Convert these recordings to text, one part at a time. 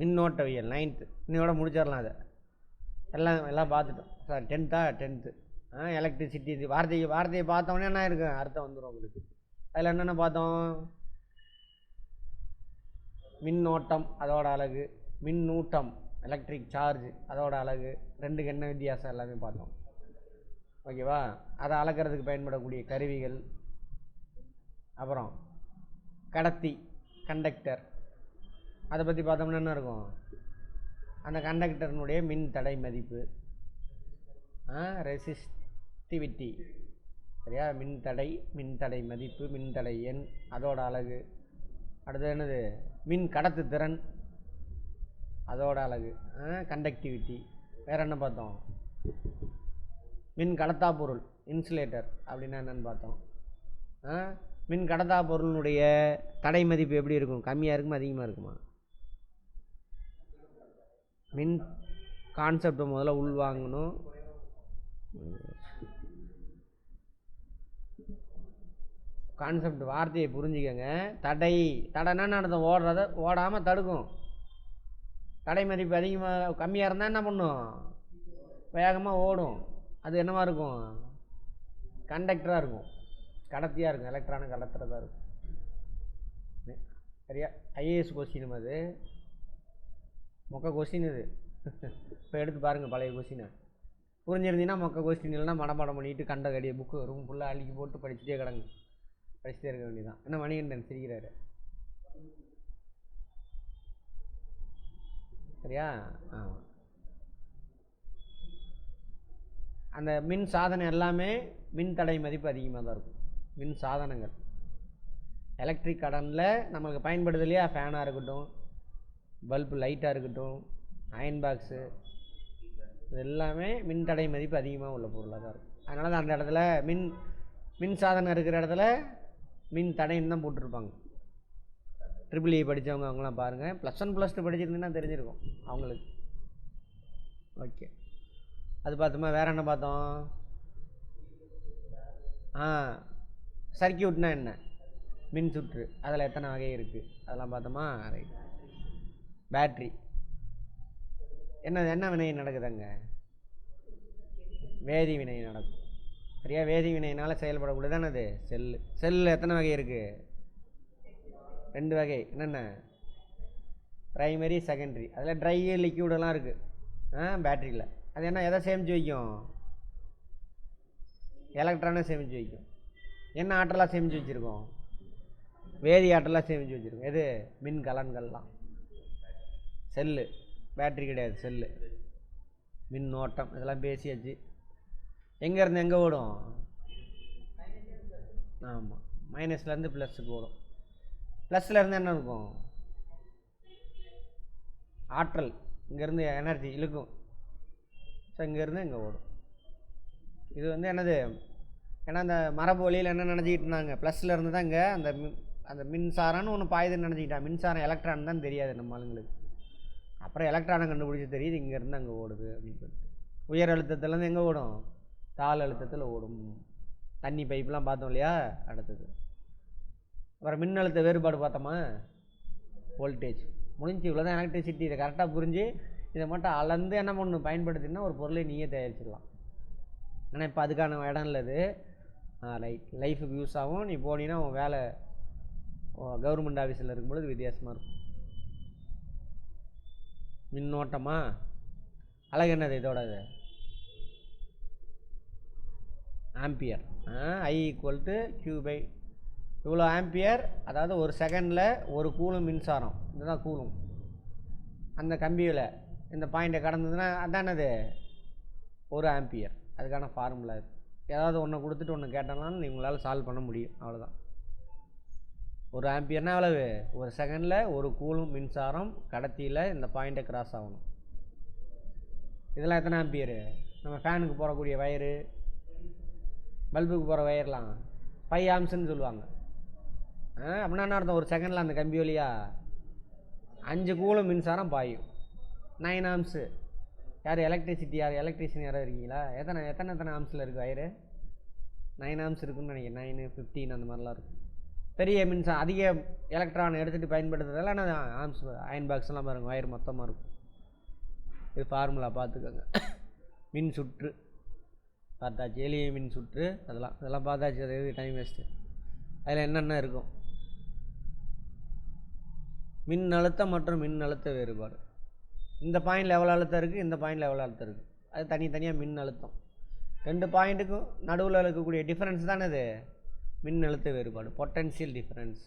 மின்னோட்டவியல் 9th இன்னையோட முடிச்சிடலாம். அதை எல்லாம் பார்த்துட்டோம். Sir 10th electricity. இது வார்த்தையை பார்த்தோன்னே என்ன இருக்கு அர்த்தம் வந்துடும் உங்களுக்கு. அதில் என்னென்ன பார்த்தோம்? மின்னோட்டம் அதோட அலகு, மின்னூட்டம் எலக்ட்ரிக் சார்ஜ் அதோட அலகு, ரெண்டுக்கு என்ன வித்தியாசம் எல்லாமே பார்த்தோம். ஓகேவா? அதை அளக்கிறதுக்கு பயன்படக்கூடிய கருவிகள். அப்புறம் கடத்தி கண்டக்டர், அதை பற்றி பார்த்தோம்னா என்ன இருக்கும்? அந்த கண்டக்டர்னுடைய மின் தடை மதிப்பு, ரெசிஸ்டிவிட்டி, சரியா? மின்தடை மதிப்பு, மின்தடை எண் அதோட அலகு. அடுத்தது என்னது? மின் கடத்து திறன் அதோட அலகு, கண்டக்டிவிட்டி. வேற என்ன பார்த்தோம்? மின் கடத்தா பொருள் இன்சுலேட்டர் அப்படின்னா என்னன்னு பார்த்தோம். மின் கடத்தா பொருளுடைய தடை மதிப்பு எப்படி இருக்கும்? கம்மியாக இருக்குமா அதிகமாக இருக்குமா? மின் கான்செப்டை முதல்ல உள்வாங்கணும். கான்செப்ட் வார்த்தையை புரிஞ்சுக்கங்க. தடைன்னா நடத்தும் ஓடாமல் தடுக்கும். தடை மதிப்பு அதிகமாக கம்மியாக இருந்தால் என்ன பண்ணும்? வேகமாக ஓடும். அது என்னவா இருக்கும்? கண்டக்டராக இருக்கும், கடத்தியாக இருக்கும், எலக்ட்ரானை கடத்துறதா இருக்கும். சரியா? ஐஏஎஸ் கொஸ்டின் அது மொக்க கொஸ்டின் இது. இப்போ எடுத்து பாருங்கள் பழைய கொஸ்டினை. புரிஞ்சிருந்தீங்கன்னா மொக்க கொஸ்டின், இல்லைன்னா மனப்பாடம் பண்ணிட்டு கண்ட கடிய புக்கு ரூம் ஃபுல்லாக அள்ளிக்கி போட்டு படிச்சுட்டே இருக்க வேண்டியதான். என்ன மணிகண்டன் சிரிக்கிறாரு? சரியா? ஆமாம். அந்த மின் சாதனம் எல்லாமே மின் தடை மதிப்பு அதிகமாக தான் இருக்கும். மின் சாதனங்கள் எலக்ட்ரிக் கடனில் நம்மளுக்கு பயன்படுது இல்லையா? ஃபேனாக இருக்கட்டும், பல்பு லைட்டாக இருக்கட்டும், அயன் பாக்ஸு, இது எல்லாமே மின் தடை மதிப்பு அதிகமாக உள்ள பொருளாக தான் இருக்கும். அதனால தான் அந்த இடத்துல மின் சாதனம் இருக்கிற இடத்துல மின் தடைன்னு தான் போட்டிருப்பாங்க. ட்ரிபிள் இ படித்தவங்க அவங்களாம் பாருங்கள். +1 +2 படிச்சிருந்தீங்கன்னா தெரிஞ்சிருக்கும் அவங்களுக்கு. ஓகே, அது பார்த்தோமா? வேறு என்ன பார்த்தோம்? சர்க்கியூட்னா என்ன? மின் சுற்று, அதில் எத்தனை வகை இருக்குது அதெல்லாம் பார்த்தோமா? ரைட். பேட்ரி என்ன வினை நடக்குதுங்க? வேதி வினை நடக்கும். சரியா? வேதி வினையினால் செயல்படக்கூடியதானே அது செல்லு எத்தனை வகை இருக்குது? 2 வகை. என்னென்ன? Primary, secondary. அதில் ட்ரை லிக்யூடெல்லாம் இருக்குது பேட்டரியில். அது என்ன எதை சேமித்து வைக்கும்? எலக்ட்ரானை சேமித்து வைக்கும். என்ன ஆற்றலாக சேமித்து வச்சுருக்கோம்? வேதி ஆற்றலாக சேமித்து வச்சுருக்கோம். எது? மின் கலன்கள்லாம். செல்லு, பேட்ரி கிடையாது, செல்லு. மின்னோட்டம் இதெல்லாம் பேசியாச்சு. எங்கேருந்து எங்கே ஓடும்? ஆமாம், மைனஸ்லேருந்து ப்ளஸ்ஸுக்கு ஓடும். ப்ளஸ்லேருந்து என்ன இருக்கும்? ஆற்றல். இங்கேருந்து எனர்ஜி இழுக்கும். ஸோ இங்கேருந்து இங்கே ஓடும். இது என்னது? ஏன்னா அந்த மரபு வழியில் என்ன நினச்சிக்கிட்டு இருந்தாங்க? ப்ளஸ்லேருந்து தான் இங்கே அந்த மின்சாரம்னு ஒன்று பாயுதுன்னு நினச்சிக்கிட்டான். மின்சாரம் எலக்ட்ரான் தான் தெரியாது நம்ம ஆளுங்களுக்கு. அப்புறம் எலக்ட்ரானை கண்டுபிடிச்சி தெரியுது இங்கேருந்து அங்கே ஓடுது அப்படின்னு சொல்லிட்டு. உயர் அழுத்தத்துலேருந்து எங்கே ஓடும்? தாழ் அழுத்தத்தில் ஓடும். தண்ணி பைப்லாம் பார்த்தோம் இல்லையா? அடுத்தது அப்புறம் மின்னழுத்த வேறுபாடு பார்த்தோமா? வோல்டேஜ். முடிஞ்சு. இவ்வளோ தான் எலக்ட்ரிசிட்டி. இதை கரெக்டாக புரிஞ்சு இதை மட்டும் அளந்து என்ன பண்ணணும்? பயன்படுத்தினா ஒரு பொருளை நீயே தயாரிச்சிடலாம். ஆனால் இப்போ அதுக்கான இடம் இல்லை இது. லைஃபுக்கு யூஸ் ஆகும். நீ போனீங்கன்னா உன் வேலை கவர்மெண்ட் ஆஃபீஸில் இருக்கும்பொழுது வித்தியாசமாக இருக்கும். மின்னோட்டமா? அழகு என்னது இதோட? ஆம்பியர். I = Q/. இவ்வளோ ஆம்பியர், அதாவது ஒரு செகண்டில் ஒரு கூலும் மின்சாரம். இதுதான் கூலும். அந்த கம்பியில் இந்த பாயிண்டை கடந்ததுன்னா அதானது 1 ஆம்பியர். அதுக்கான ஃபார்முலா இது. ஏதாவது ஒன்று கொடுத்துட்டு ஒன்று கேட்டோம்னாலும் உங்களால் சால்வ் பண்ண முடியும். அவ்வளோதான். 1 ஆம்பியர்னால் எவ்வளவு? ஒரு செகண்டில் ஒரு கூலும் மின்சாரம் கடத்தியில் இந்த பாயிண்டை கிராஸ் ஆகணும். இதெல்லாம் எத்தனை ஆம்பியரு? நம்ம ஃபேனுக்கு போகக்கூடிய வயரு, பல்புக்கு போகிற வயர்லாம் 5 ஆம்ஸ்ன்னு சொல்லுவாங்க. அப்படின்னா என்ன அர்த்தம்? ஒரு செகண்டில் அந்த கம்பி வழியா 5 கூலும் மின்சாரம் பாயும். 9 ஆம்ஸு. யார் எலக்ட்ரிசிட்டி? எலக்ட்ரிஷியன் யாராவது இருக்கீங்களா? எத்தனை ஆம்ஸில் இருக்குது வயரு? 9 ஆம்ஸ் இருக்குன்னு நினைக்கிறேன். 9, 15 அந்த மாதிரிலாம் இருக்கும். பெரிய மின்சாரம் அதிக எலக்ட்ரான் எடுத்துகிட்டு பயன்படுத்துறதால ஆனால் ஆர்ம்ஸ் அயன் பாக்ஸ்லாம் பாருங்கள் வயர் மொத்தமாக இருக்கும். இது ஃபார்முலா பார்த்துக்கோங்க. மின் சுற்று பார்த்தாச்சு, எளிய மின் சுற்று அதெல்லாம் பார்த்தாச்சு. அது டைம் வேஸ்ட்டு. அதில் என்னென்ன இருக்கும்? மின் அழுத்தம் மற்றும் மின் அழுத்த வேறுபாடு. இந்த பாயிண்டில் எவ்வளோ அழுத்தம் இருக்குது, இந்த பாயிண்டில் எவ்வளோ அழுத்தம் இருக்குது, அது தனித்தனியாக மின் அழுத்தம். 2 பாயிண்ட்டுக்கும் நடுவில் இருக்கக்கூடிய டிஃப்ரென்ஸ் தானே இது மின் அழுத்த வேறுபாடு, பொட்டன்ஷியல் டிஃப்ரென்ஸ்.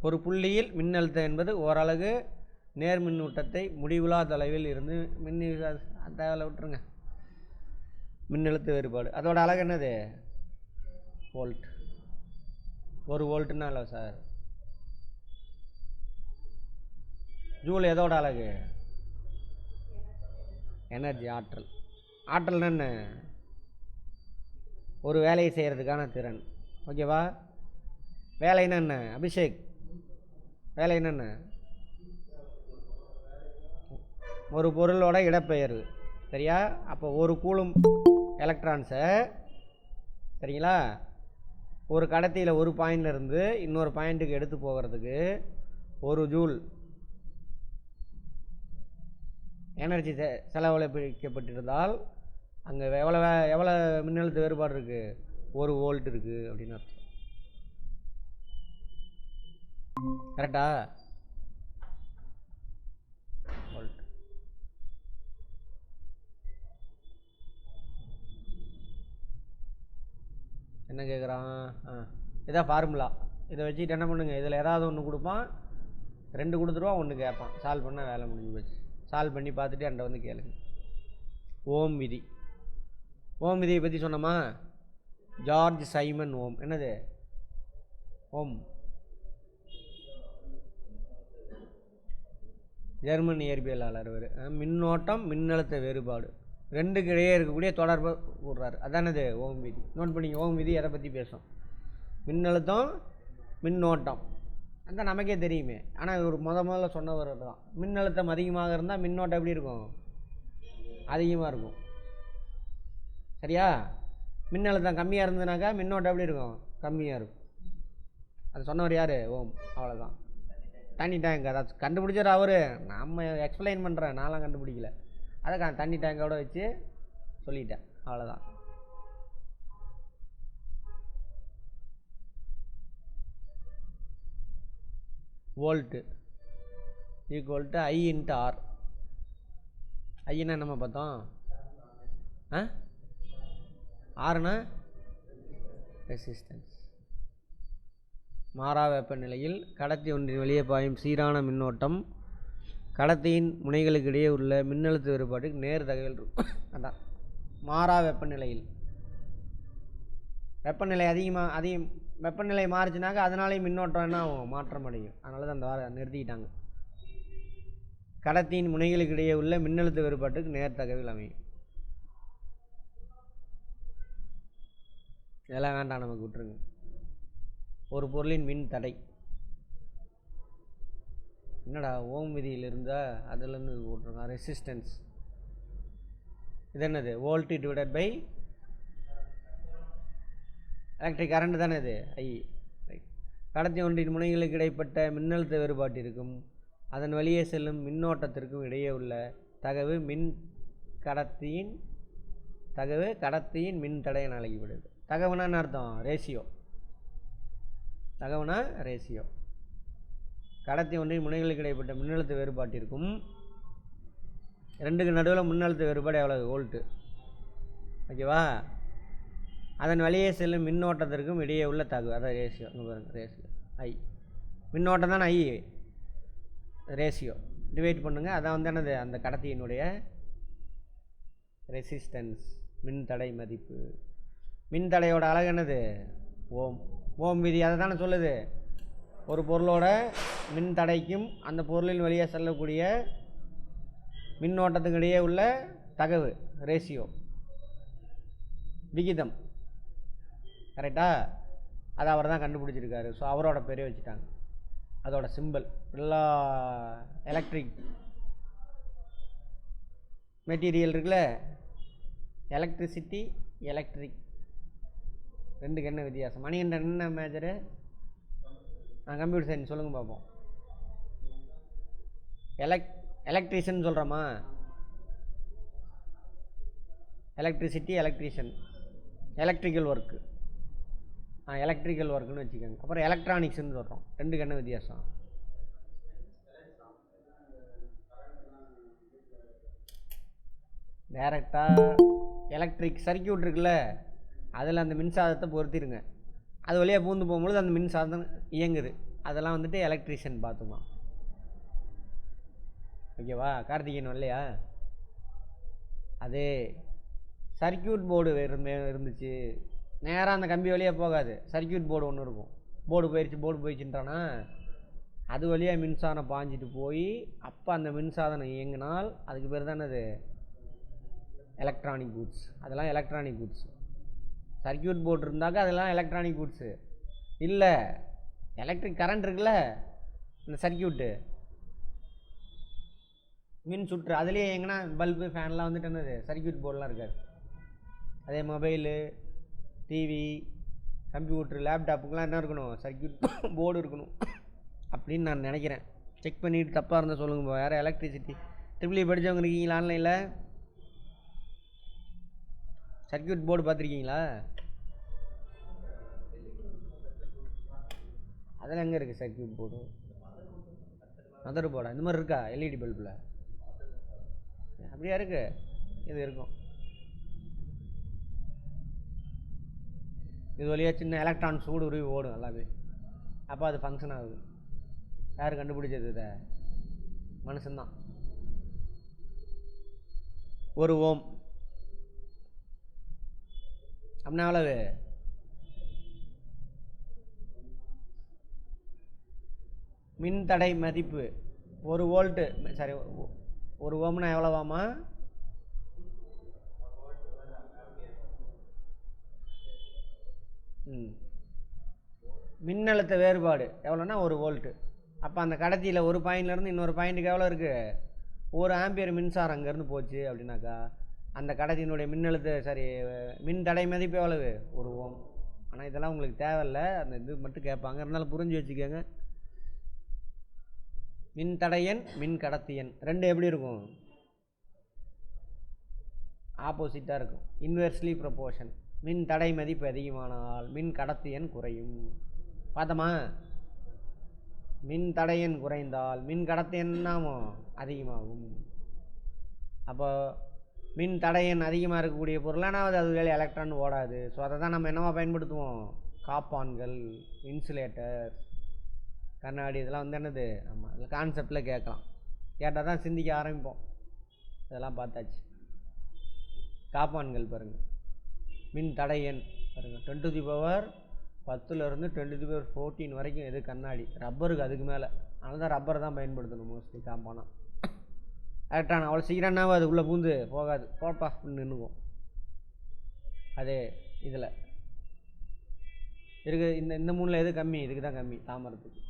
ஒரு புள்ளியில் மின்னழுத்தம் என்பது ஓரளவு நேர் மின்னூட்டத்தை முடிவிலா தொலைவில் இருந்து தேவையில்ல விட்டுருங்க. மின்னழுத்த வேறுபாடு அதோட அழகு என்னது? வோல்ட். 1 வோல்ட்னா இல்லை சார். ஜூல் எதோட அழகு? எனர்ஜி, ஆற்றல். ஆற்றல் என்ன? ஒரு வேலையை செய்கிறதுக்கான திறன். ஓகேவா? வேலைன்னா என்ன அபிஷேக்? வேலைன்னா என்ன? ஒரு பொருளோட இடப்பெயர்வு. சரியா? அப்போ ஒரு கூலும் எலக்ட்ரான்ஸை சரிங்களா ஒரு கடத்தியில் ஒரு பாயிண்ட்லேருந்து இன்னொரு பாயிண்ட்டுக்கு எடுத்து போகிறதுக்கு 1 ஜூல் எனர்ஜி செலவழிக்கப்பட்டிருந்தால் அங்கே எவ்வளோ மின்னழுத்த வேறுபாடு இருக்குது? 1 வோல்ட் இருக்குது அப்படின்னு அர்த்தம். கரெக்டா? வோல்ட். என்ன கேட்குறான்? இதான் ஃபார்முலா. இதை வச்சுட்டு என்ன பண்ணுங்க, இதில் ஏதாவது ஒன்று கொடுப்பான், 2 கொடுத்துருவான், 1 கேட்பான். சால்வ் பண்ணால் வேலை முடிஞ்சு போச்சு. சால்வ் பண்ணி பார்த்துட்டு என்கிட்ட வந்து கேளுங்க. ஓம் விதி. ஓம் விதியை பற்றி சொன்னோமா? ஜார்ஜ் சைமன் ஓம். என்னது ஓம்? ஜெர்மன் இயற்பியலாளர். மின்னோட்டம் மின்னழுத்த வேறுபாடு 2க்கு இடையே இருக்கக்கூடிய தொடர்பை கூடுறாரு. அதானது ஓம் விதி. நோட் பண்ணிங்க. ஓம் விதி எதை பற்றி பேசும்? மின்னழுத்தம் மின்னோட்டம். அந்த நமக்கே தெரியுமே. ஆனால் ஒரு முதல்ல சொன்னவர் தான். மின்னழுத்தம் அதிகமாக இருந்தால் மின்னோட்டம் எப்படி இருக்கும்? அதிகமாக இருக்கும். சரியா? மின்னழுத்தம் கம்மியாக இருந்ததுனாக்கா மின்னோட்டம் எப்படி இருக்கும்? கம்மியாக இருக்கும். அது சொன்னவர் யார்? ஓம். அவ்வளோதான். தண்ணி டேங்க். அதை கண்டுபிடிச்சார் அவர். நம்ம எக்ஸ்பிளைன் பண்ணுறேன், நான்லாம் கண்டுபிடிக்கல. அதை தண்ணி டேங்கோட வச்சு சொல்லிட்டேன். அவ்வளோதான். Volt equal to I into R. ஐன்னா நம்ம பார்த்தோம். ஆர்னா ரெசிஸ்டன்ஸ். மாறா வெப்பநிலையில் கடத்தி ஒன்றின் வெளியே பாயும் சீரான மின்னோட்டம் கடத்தியின் முனைகளுக்கு இடையே உள்ள மின்னழுத்த வேறுபாட்டுக்கு நேர் தகவல் இருக்கும். அதான் மாறா வெப்பநிலையில். வெப்பநிலை வெப்பநிலை மாறுச்சுனாக்கா அதனாலேயும் மின்னோட்டம் என்ன ஆகும்? மாற்றம் அடையும். அதனால தான் அந்த நிறுத்திக்கிட்டாங்க. கடத்தியின் முனைகளுக்கு இடையே உள்ள மின்னழுத்த வேறுபாட்டுக்கு நேர் தகவல் அமையும். இதெல்லாம் வேண்டாம், நமக்கு விட்டுருங்க. ஒரு பொருளின் மின் தடை. என்னடா ஓம் விதியில் இருந்தால் அதுலேருந்து விட்டுருங்க. ரெசிஸ்டன்ஸ். இது என்னது? Volt divided by electric current தானே இது? ஐ. ரைட். கடத்தி ஒன்றின் முனைகளுக்கு இடைப்பட்ட மின்னழுத்த வேறுபாட்டு இருக்கும் அதன் வழியே செல்லும் மின்னோட்டத்திற்கும் இடையே உள்ள தகவு கடத்தியின் மின் தடை என அழைக்கப்படுது. தகவுனா என்ன அர்த்தம்? ரேஷியோ. தகவுனா ரேஷியோ. கடத்தி ஒன்றின் முனைகளுக்கு இடைப்பட்ட மின்னழுத்த வேறுபாட்டிற்கும் 2க்கு நடுவில் மின்னழுத்த வேறுபாடு எவ்வளவு? வோல்ட்டு. ஓகேவா? அதன் வழியே செல்லும் மின்னோட்டத்திற்கும் இடையே உள்ள தகவு, அதான் ரேஷியோ. இங்கே பாருங்கள், ரேஷியோ ஐ. மின்னோட்டம் தான் ஐ. ரேஷியோ டிவைட் பண்ணுங்கள். அதான் வந்து என்னது? அந்த கடத்தியினுடைய ரெசிஸ்டன்ஸ், மின்தடை மதிப்பு. மின்தடையோட அழகு என்னது? ஓம். ஓம் விதி அதை தானே சொல்லுது. ஒரு பொருளோட மின்தடைக்கும் அந்த பொருளின் வழியாக செல்லக்கூடிய மின்னோட்டத்துக்கு இடையே உள்ள தகவு, ரேஷியோ, விகிதம். கரெக்டா? அதை அவர் தான் கண்டுபிடிச்சிருக்காரு. ஸோ அவரோட பேரே வச்சுட்டாங்க. அதோட சிம்பிள் எல்லா எலக்ட்ரிக் மெட்டீரியல் இருக்குல்ல, எலக்ட்ரிசிட்டி, எலக்ட்ரிக் ரெண்டுக்கு என்ன வித்தியாசம்? மணிகண்டன் என்ன மேஜரு? Computer science. சொல்லுங்கள் பார்ப்போம். எலக்ட்ரீஷியன் சொல்கிறோமா? Electricity, electrician, electrical work. Electrical ஒர்க்குன்னு வச்சுக்கோங்க. அப்புறம் எலக்ட்ரானிக்ஸ்ன்னு சொல்கிறோம். ரெண்டுக்கு என்ன வித்தியாசம்? டைரெக்டாக எலக்ட்ரிக் சர்க்கியூட் இருக்குல்ல, அதில் அந்த மின்சாரத்தை பொருத்திடுங்க. அது வழியாக பூந்து போகும்பொழுது அந்த மின்சாரம் இயங்குது. அதெல்லாம் வந்துட்டு எலக்ட்ரிஷியன் பார்த்துக்கலாம். ஓகேவா? கார்த்திகேயன் இல்லையா? அது சர்க்கியூட் போர்டு இருந்துச்சு, நேராக அந்த கம்பி வழியாக போகாது. சர்க்கியூட் போர்டு ஒன்று இருக்கும். போர்டு போயிடுச்சுன்றானா அது வழியாக மின்சாரம் பாஞ்சிட்டு போய் அப்போ அந்த மின்சாதனம் இயங்கினால் அதுக்கு பேர் தானே அது எலக்ட்ரானிக் கூட்ஸ். அதெல்லாம் எலக்ட்ரானிக் கூட்ஸ். சர்க்கியூட் போர்டு இருந்தாக்கா அதெல்லாம் எலக்ட்ரானிக் கூட்ஸு இல்லை. எலக்ட்ரிக் கரண்ட் இருக்குல்ல, இந்த சர்க்கியூட்டு மின் சுற்று, அதுலேயே எங்கன்னா பல்பு ஃபேன்லாம் வந்துட்டு என்னது சர்க்கியூட் போர்டெலாம் இருக்காது. அதே மொபைலு, டிவி, கம்ப்யூட்ரு, லேப்டாப்புக்கெலாம் என்ன இருக்கணும்? சர்க்கியூட் போர்டு இருக்கணும் அப்படின்னு நான் நினைக்கிறேன். செக் பண்ணிவிட்டு தப்பாக இருந்தால் சொல்லுங்கள். யாரும் எலக்ட்ரிசிட்டி ட்ரிபிள் இ படித்தவங்க இருக்கீங்களா? ஆன்லைனில் சர்க்கியூட் போர்டு பார்த்துருக்கீங்களா? அதெல்லாம் எங்கே இருக்குது சர்க்கியூட் போர்டு? மதர் போர்டா? இந்த மாதிரி இருக்கா எல்இடி பல்பில்? அப்படியா இருக்குது? இது இருக்கும். இது வழியாக சின்ன எலக்ட்ரான் சூடு உருவி ஓடும் நல்லாவே. அப்போ அது ஃபங்க்ஷன் ஆகுது. யார் கண்டுபிடிச்சது? இதை மனுஷன்தான். 1 ஓம் அப்படின்னா எவ்வளவு? மின்தடை மதிப்பு 1 வோல்ட்டு. சாரி, 1 ஓம்னா எவ்வளவாமா? மின்னழுத்த வேறுபாடு எவ்வளோன்னா 1 வோல்ட்டு. அப்போ அந்த கடத்தியில் ஒரு பாயிண்ட்லேருந்து இன்னொரு பாயிண்ட்டுக்கு எவ்வளோ இருக்குது? 1 ஆம்பியர் மின்சாரம் அங்கேருந்து போச்சு அப்படின்னாக்கா அந்த கடத்தினுடைய மின் தடை மதிப்பு எவ்வளவு? 1 ஓம். ஆனால் இதெல்லாம் உங்களுக்கு தேவையில்லை, அந்த இது மட்டும் கேட்பாங்க. இருந்தாலும் புரிஞ்சு வச்சுக்கோங்க. மின் தடையன், மின் கடத்தியன் ரெண்டு எப்படி இருக்கும்? ஆப்போசிட்டாக இருக்கும். Inversely proportion. மின் தடை மதிப்பு அதிகமானால் மின் கடத்தியன் குறையும். பார்த்தோமா? மின் தடையன் குறைந்தால் மின் கடத்தியன் நாமும் அதிகமாகும். அப்போ மின் தடையன் அதிகமாக இருக்கக்கூடிய பொருளானாவது அது வேலை எலக்ட்ரான் ஓடாது. ஸோ அதை தான் நம்ம என்னவா பயன்படுத்துவோம்? காப்பான்கள், இன்சுலேட்டர், கண்ணாடி, இதெல்லாம் வந்து என்னது? ஆமாம், இதில் கான்செப்டில் கேட்கலாம். கேட்டால் தான் சிந்திக்க ஆரம்பிப்போம். இதெல்லாம் பார்த்தாச்சு. காப்பான்கள் பாருங்கள். மின் தடையன் பாருங்கள், 10⁻10 10⁻14 வரைக்கும் எது? கண்ணாடி. ரப்பருக்கு அதுக்கு மேலே. அதனால தான் ரப்பர் தான் பயன்படுத்தணும் மோஸ்ட்லி காம்பானா. எலக்ட்ரான் அவ்வளோ சீக்கிரம்னாவும் அது உள்ளே பூந்து போகாது, போப்பா நின்றுக்கும். அதே இதில் இருக்குது. இந்த 3ல் எது கம்மி? இதுக்கு தான் கம்மி, தாமரத்துக்கு.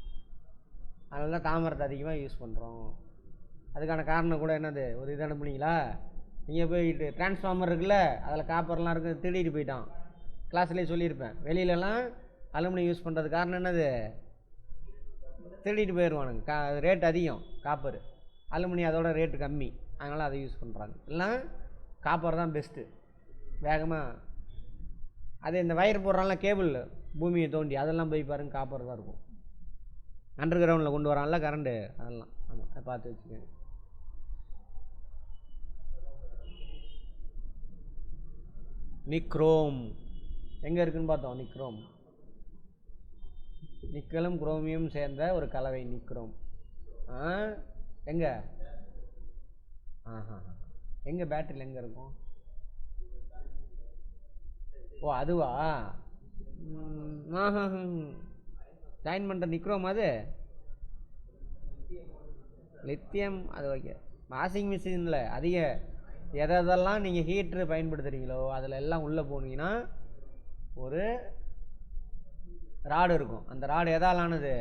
அதனால தான் தாமரத்தை அதிகமாக யூஸ் பண்ணுறோம். அதுக்கான காரணம் கூட என்னது? ஒரு இது அனுப்புனீங்களா? நீங்கள் போயிட்டு டிரான்ஸ்ஃபார்மர் இருக்குல்ல, அதில் காப்பர்லாம் இருக்குது, திருடிட்டு போயிட்டான். கிளாஸ்லேயே சொல்லியிருப்பேன். வெளியிலலாம் அலுமினியம் யூஸ் பண்ணுறது காரணம் என்னது? திருடிட்டு போயிடுவானுங்க. ரேட் அதிகம் காப்பர். அலுமினியம் அதோட ரேட்டு கம்மி, அதனால் அதை யூஸ் பண்ணுறாங்க. இல்லைனா காப்பர் தான் பெஸ்ட்டு, வேகமாக. அதே இந்த வயர் போடுறான்ல, கேபிள் பூமியை தோண்டி, அதெல்லாம் போய் பாருங்கள் காப்பர் தான் இருக்கும். அண்டர் கிரவுண்டில் கொண்டு வரான்ல கரண்ட்டு, அதெல்லாம். ஆமாம், அதை பார்த்து வச்சுக்கோங்க. நிக்ரோம் எங்கே இருக்குதுன்னு பார்த்தோம். நிக்ரோம் நிக்கலும் குரோமியம் சேர்ந்த ஒரு கலவை நிக்ரோம். எங்கே? எங்கே பேட்டரியில் எங்கே இருக்கும்? ஓ அதுவா? ஜாயின் பண்ணுற நிக்ரோம் அது லித்தியம். அது ஓகே. வாஷிங் மிஷினில் அதிக எதெல்லாம் நீங்கள் ஹீட்ரு பயன்படுத்துகிறீங்களோ அதில் எல்லாம் உள்ளே போனீங்கன்னா ஒரு ராடு இருக்கும். அந்த ராடு எதால் ஆனது?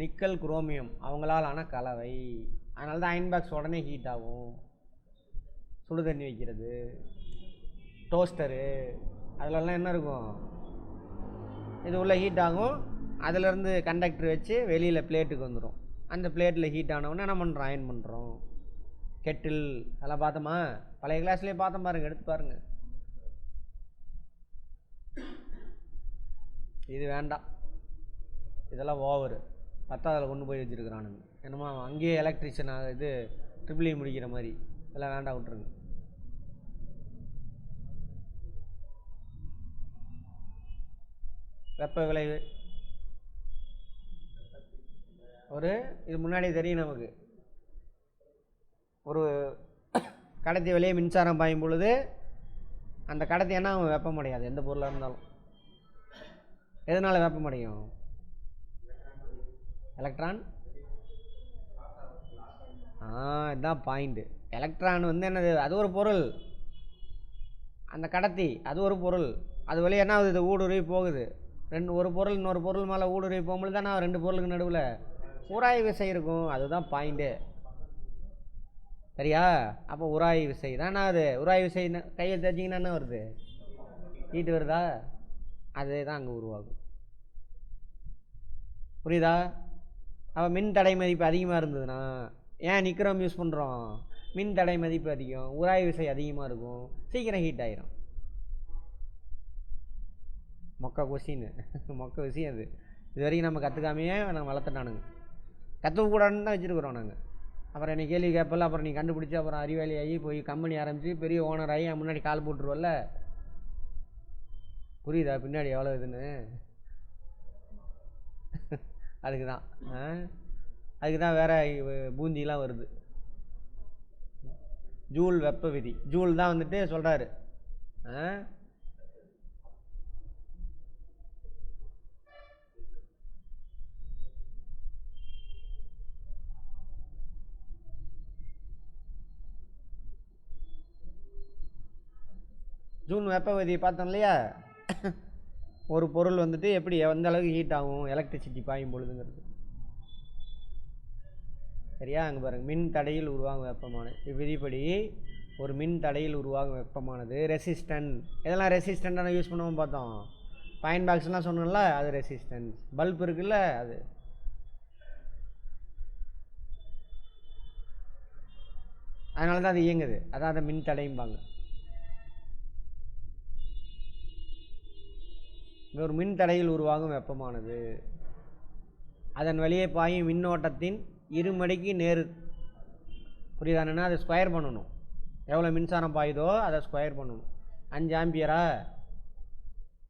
நிக்கல் குரோமியம் அவங்களால் ஆன கலவை. அதனால தான் அயன் பாக்ஸ் உடனே ஹீட் ஆகும். சுடு தண்ணி வைக்கிறது, டோஸ்டரு, அதிலெல்லாம் என்ன இருக்கும்? இது உள்ள ஹீட் ஆகும். அதிலேருந்து கண்டக்டர் வச்சு வெளியில் பிளேட்டுக்கு வந்துடும். அந்த பிளேட்டில் ஹீட் ஆனவுடனே என்ன பண்ணுறோம், அயன் பண்ணுறோம். கெட்டில் அதெல்லாம் பார்த்தோமா, பழைய கிளாஸ்லேயே பார்த்தோம் பாருங்கள், எடுத்து பாருங்கள். இது வேண்டாம், இதெல்லாம் ஓவரு. 10ஆவதில் கொண்டு போய் வச்சுருக்கிறானுங்க. என்னமோ அங்கேயே எலக்ட்ரிஷியன் இது ட்ரிபிள் இ முடிக்கிற மாதிரி. இதெல்லாம் வேண்டாம், விட்டுருங்க. வெப்ப விளைவு ஒரு இது முன்னாடி தெரியும் நமக்கு. ஒரு கடத்தி வெளியே மின்சாரம் பாயும் பொழுது அந்த கடத்தி என்ன வெப்பமடையாது, எந்த பொருளாக இருந்தாலும். எதனால் வெப்பமடையும்? எலக்ட்ரான். இதுதான் பாயிண்ட்டு. எலக்ட்ரான் வந்து என்னது, அது ஒரு பொருள். அந்த கடத்தி அது ஒரு பொருள். அது வெளியே என்ன ஆகுது, ஊடுருவி போகுது. ஒரு பொருள் இன்னொரு பொருள் மேலே ஊடுருவி போகும்போது தானே ரெண்டு பொருளுக்கு நடுவில் உராய் விசை இருக்கும். அதுதான் பாயிண்ட்டு. சரியா? அப்போ உராய் விசை தானே அது. உராய் விசை கையை தேய்ச்சிங்கன்னா என்ன வருது, ஹீட்டு வருதா? அதே தான் அங்கே உருவாகும். புரியுதா? அப்போ மின் தடை மதிப்பு அதிகமாக இருந்ததுன்னா ஏன் நிக்ரோம் யூஸ் பண்ணுறோம்? மின் தடை மதிப்பு அதிகம், உராய் விசை அதிகமாக இருக்கும், சீக்கிரம் ஹீட் ஆயிரும். மொக்க கொஸ்டின், மொக்க விஷயம் அது. இது வரைக்கும் நம்ம கற்றுக்காமையே நாங்கள் வளர்த்துட்டானுங்க. கற்றுக்கூடாதுன்னு தான் வச்சுருக்குறோம் நாங்கள். அப்புறம் என்னை கேள்வி கேட்பல, அப்புறம் நீ கண்டுபிடிச்சி அப்புறம் அறிவாளி ஆகி போய் கம்பெனி ஆரம்பித்து பெரிய ஓனர் ஆகி முன்னாடி கால் போட்டுருவல்ல. புரியுதா பின்னாடி எவ்வளோ இதுன்னு? அதுக்கு தான் வேறு பூந்திலாம் வருது. ஜூல் வெப்ப விதி, ஜூல் தான் வந்துட்டு சொல்கிறாரு. ஜூன் வெப்ப விதியை பார்த்தோம் இல்லையா? ஒரு பொருள் வந்துட்டு எப்படி எந்த அளவுக்கு ஹீட் ஆகும் எலக்ட்ரிசிட்டி பாயும் பொழுதுங்கிறது. சரியா? அங்கே பாருங்கள், மின் தடையில் உருவாகும் வெப்பமானது. இவ்விதிப்படி ஒரு மின் தடையில் உருவாகும் வெப்பமானது ரெசிஸ்டன்ட். இதெல்லாம் ரெசிஸ்டண்ட்டான யூஸ் பண்ணுவோம் பார்த்தோம். பாயிண்ட் பாக்ஸ்லாம் சொன்னோம்ல, அது ரெசிஸ்டன்ஸ். பல்ப் இருக்குல்ல, அது. அதனால தான் அது இயங்குது. அதான் அதை மின் தடையும்பாங்க. ஒரு மின் தடையில் உருவாகும் வெப்பமானது அதன் வழியே பாயும் மின்னோட்டத்தின் இருமடிக்கு நேரு. புரியுதானா? அதை ஸ்கொயர் பண்ணணும். எவ்வளோ மின்சாரம் பாயுதோ அதை ஸ்கொயர் பண்ணணும். 5 ஆம்பியரா,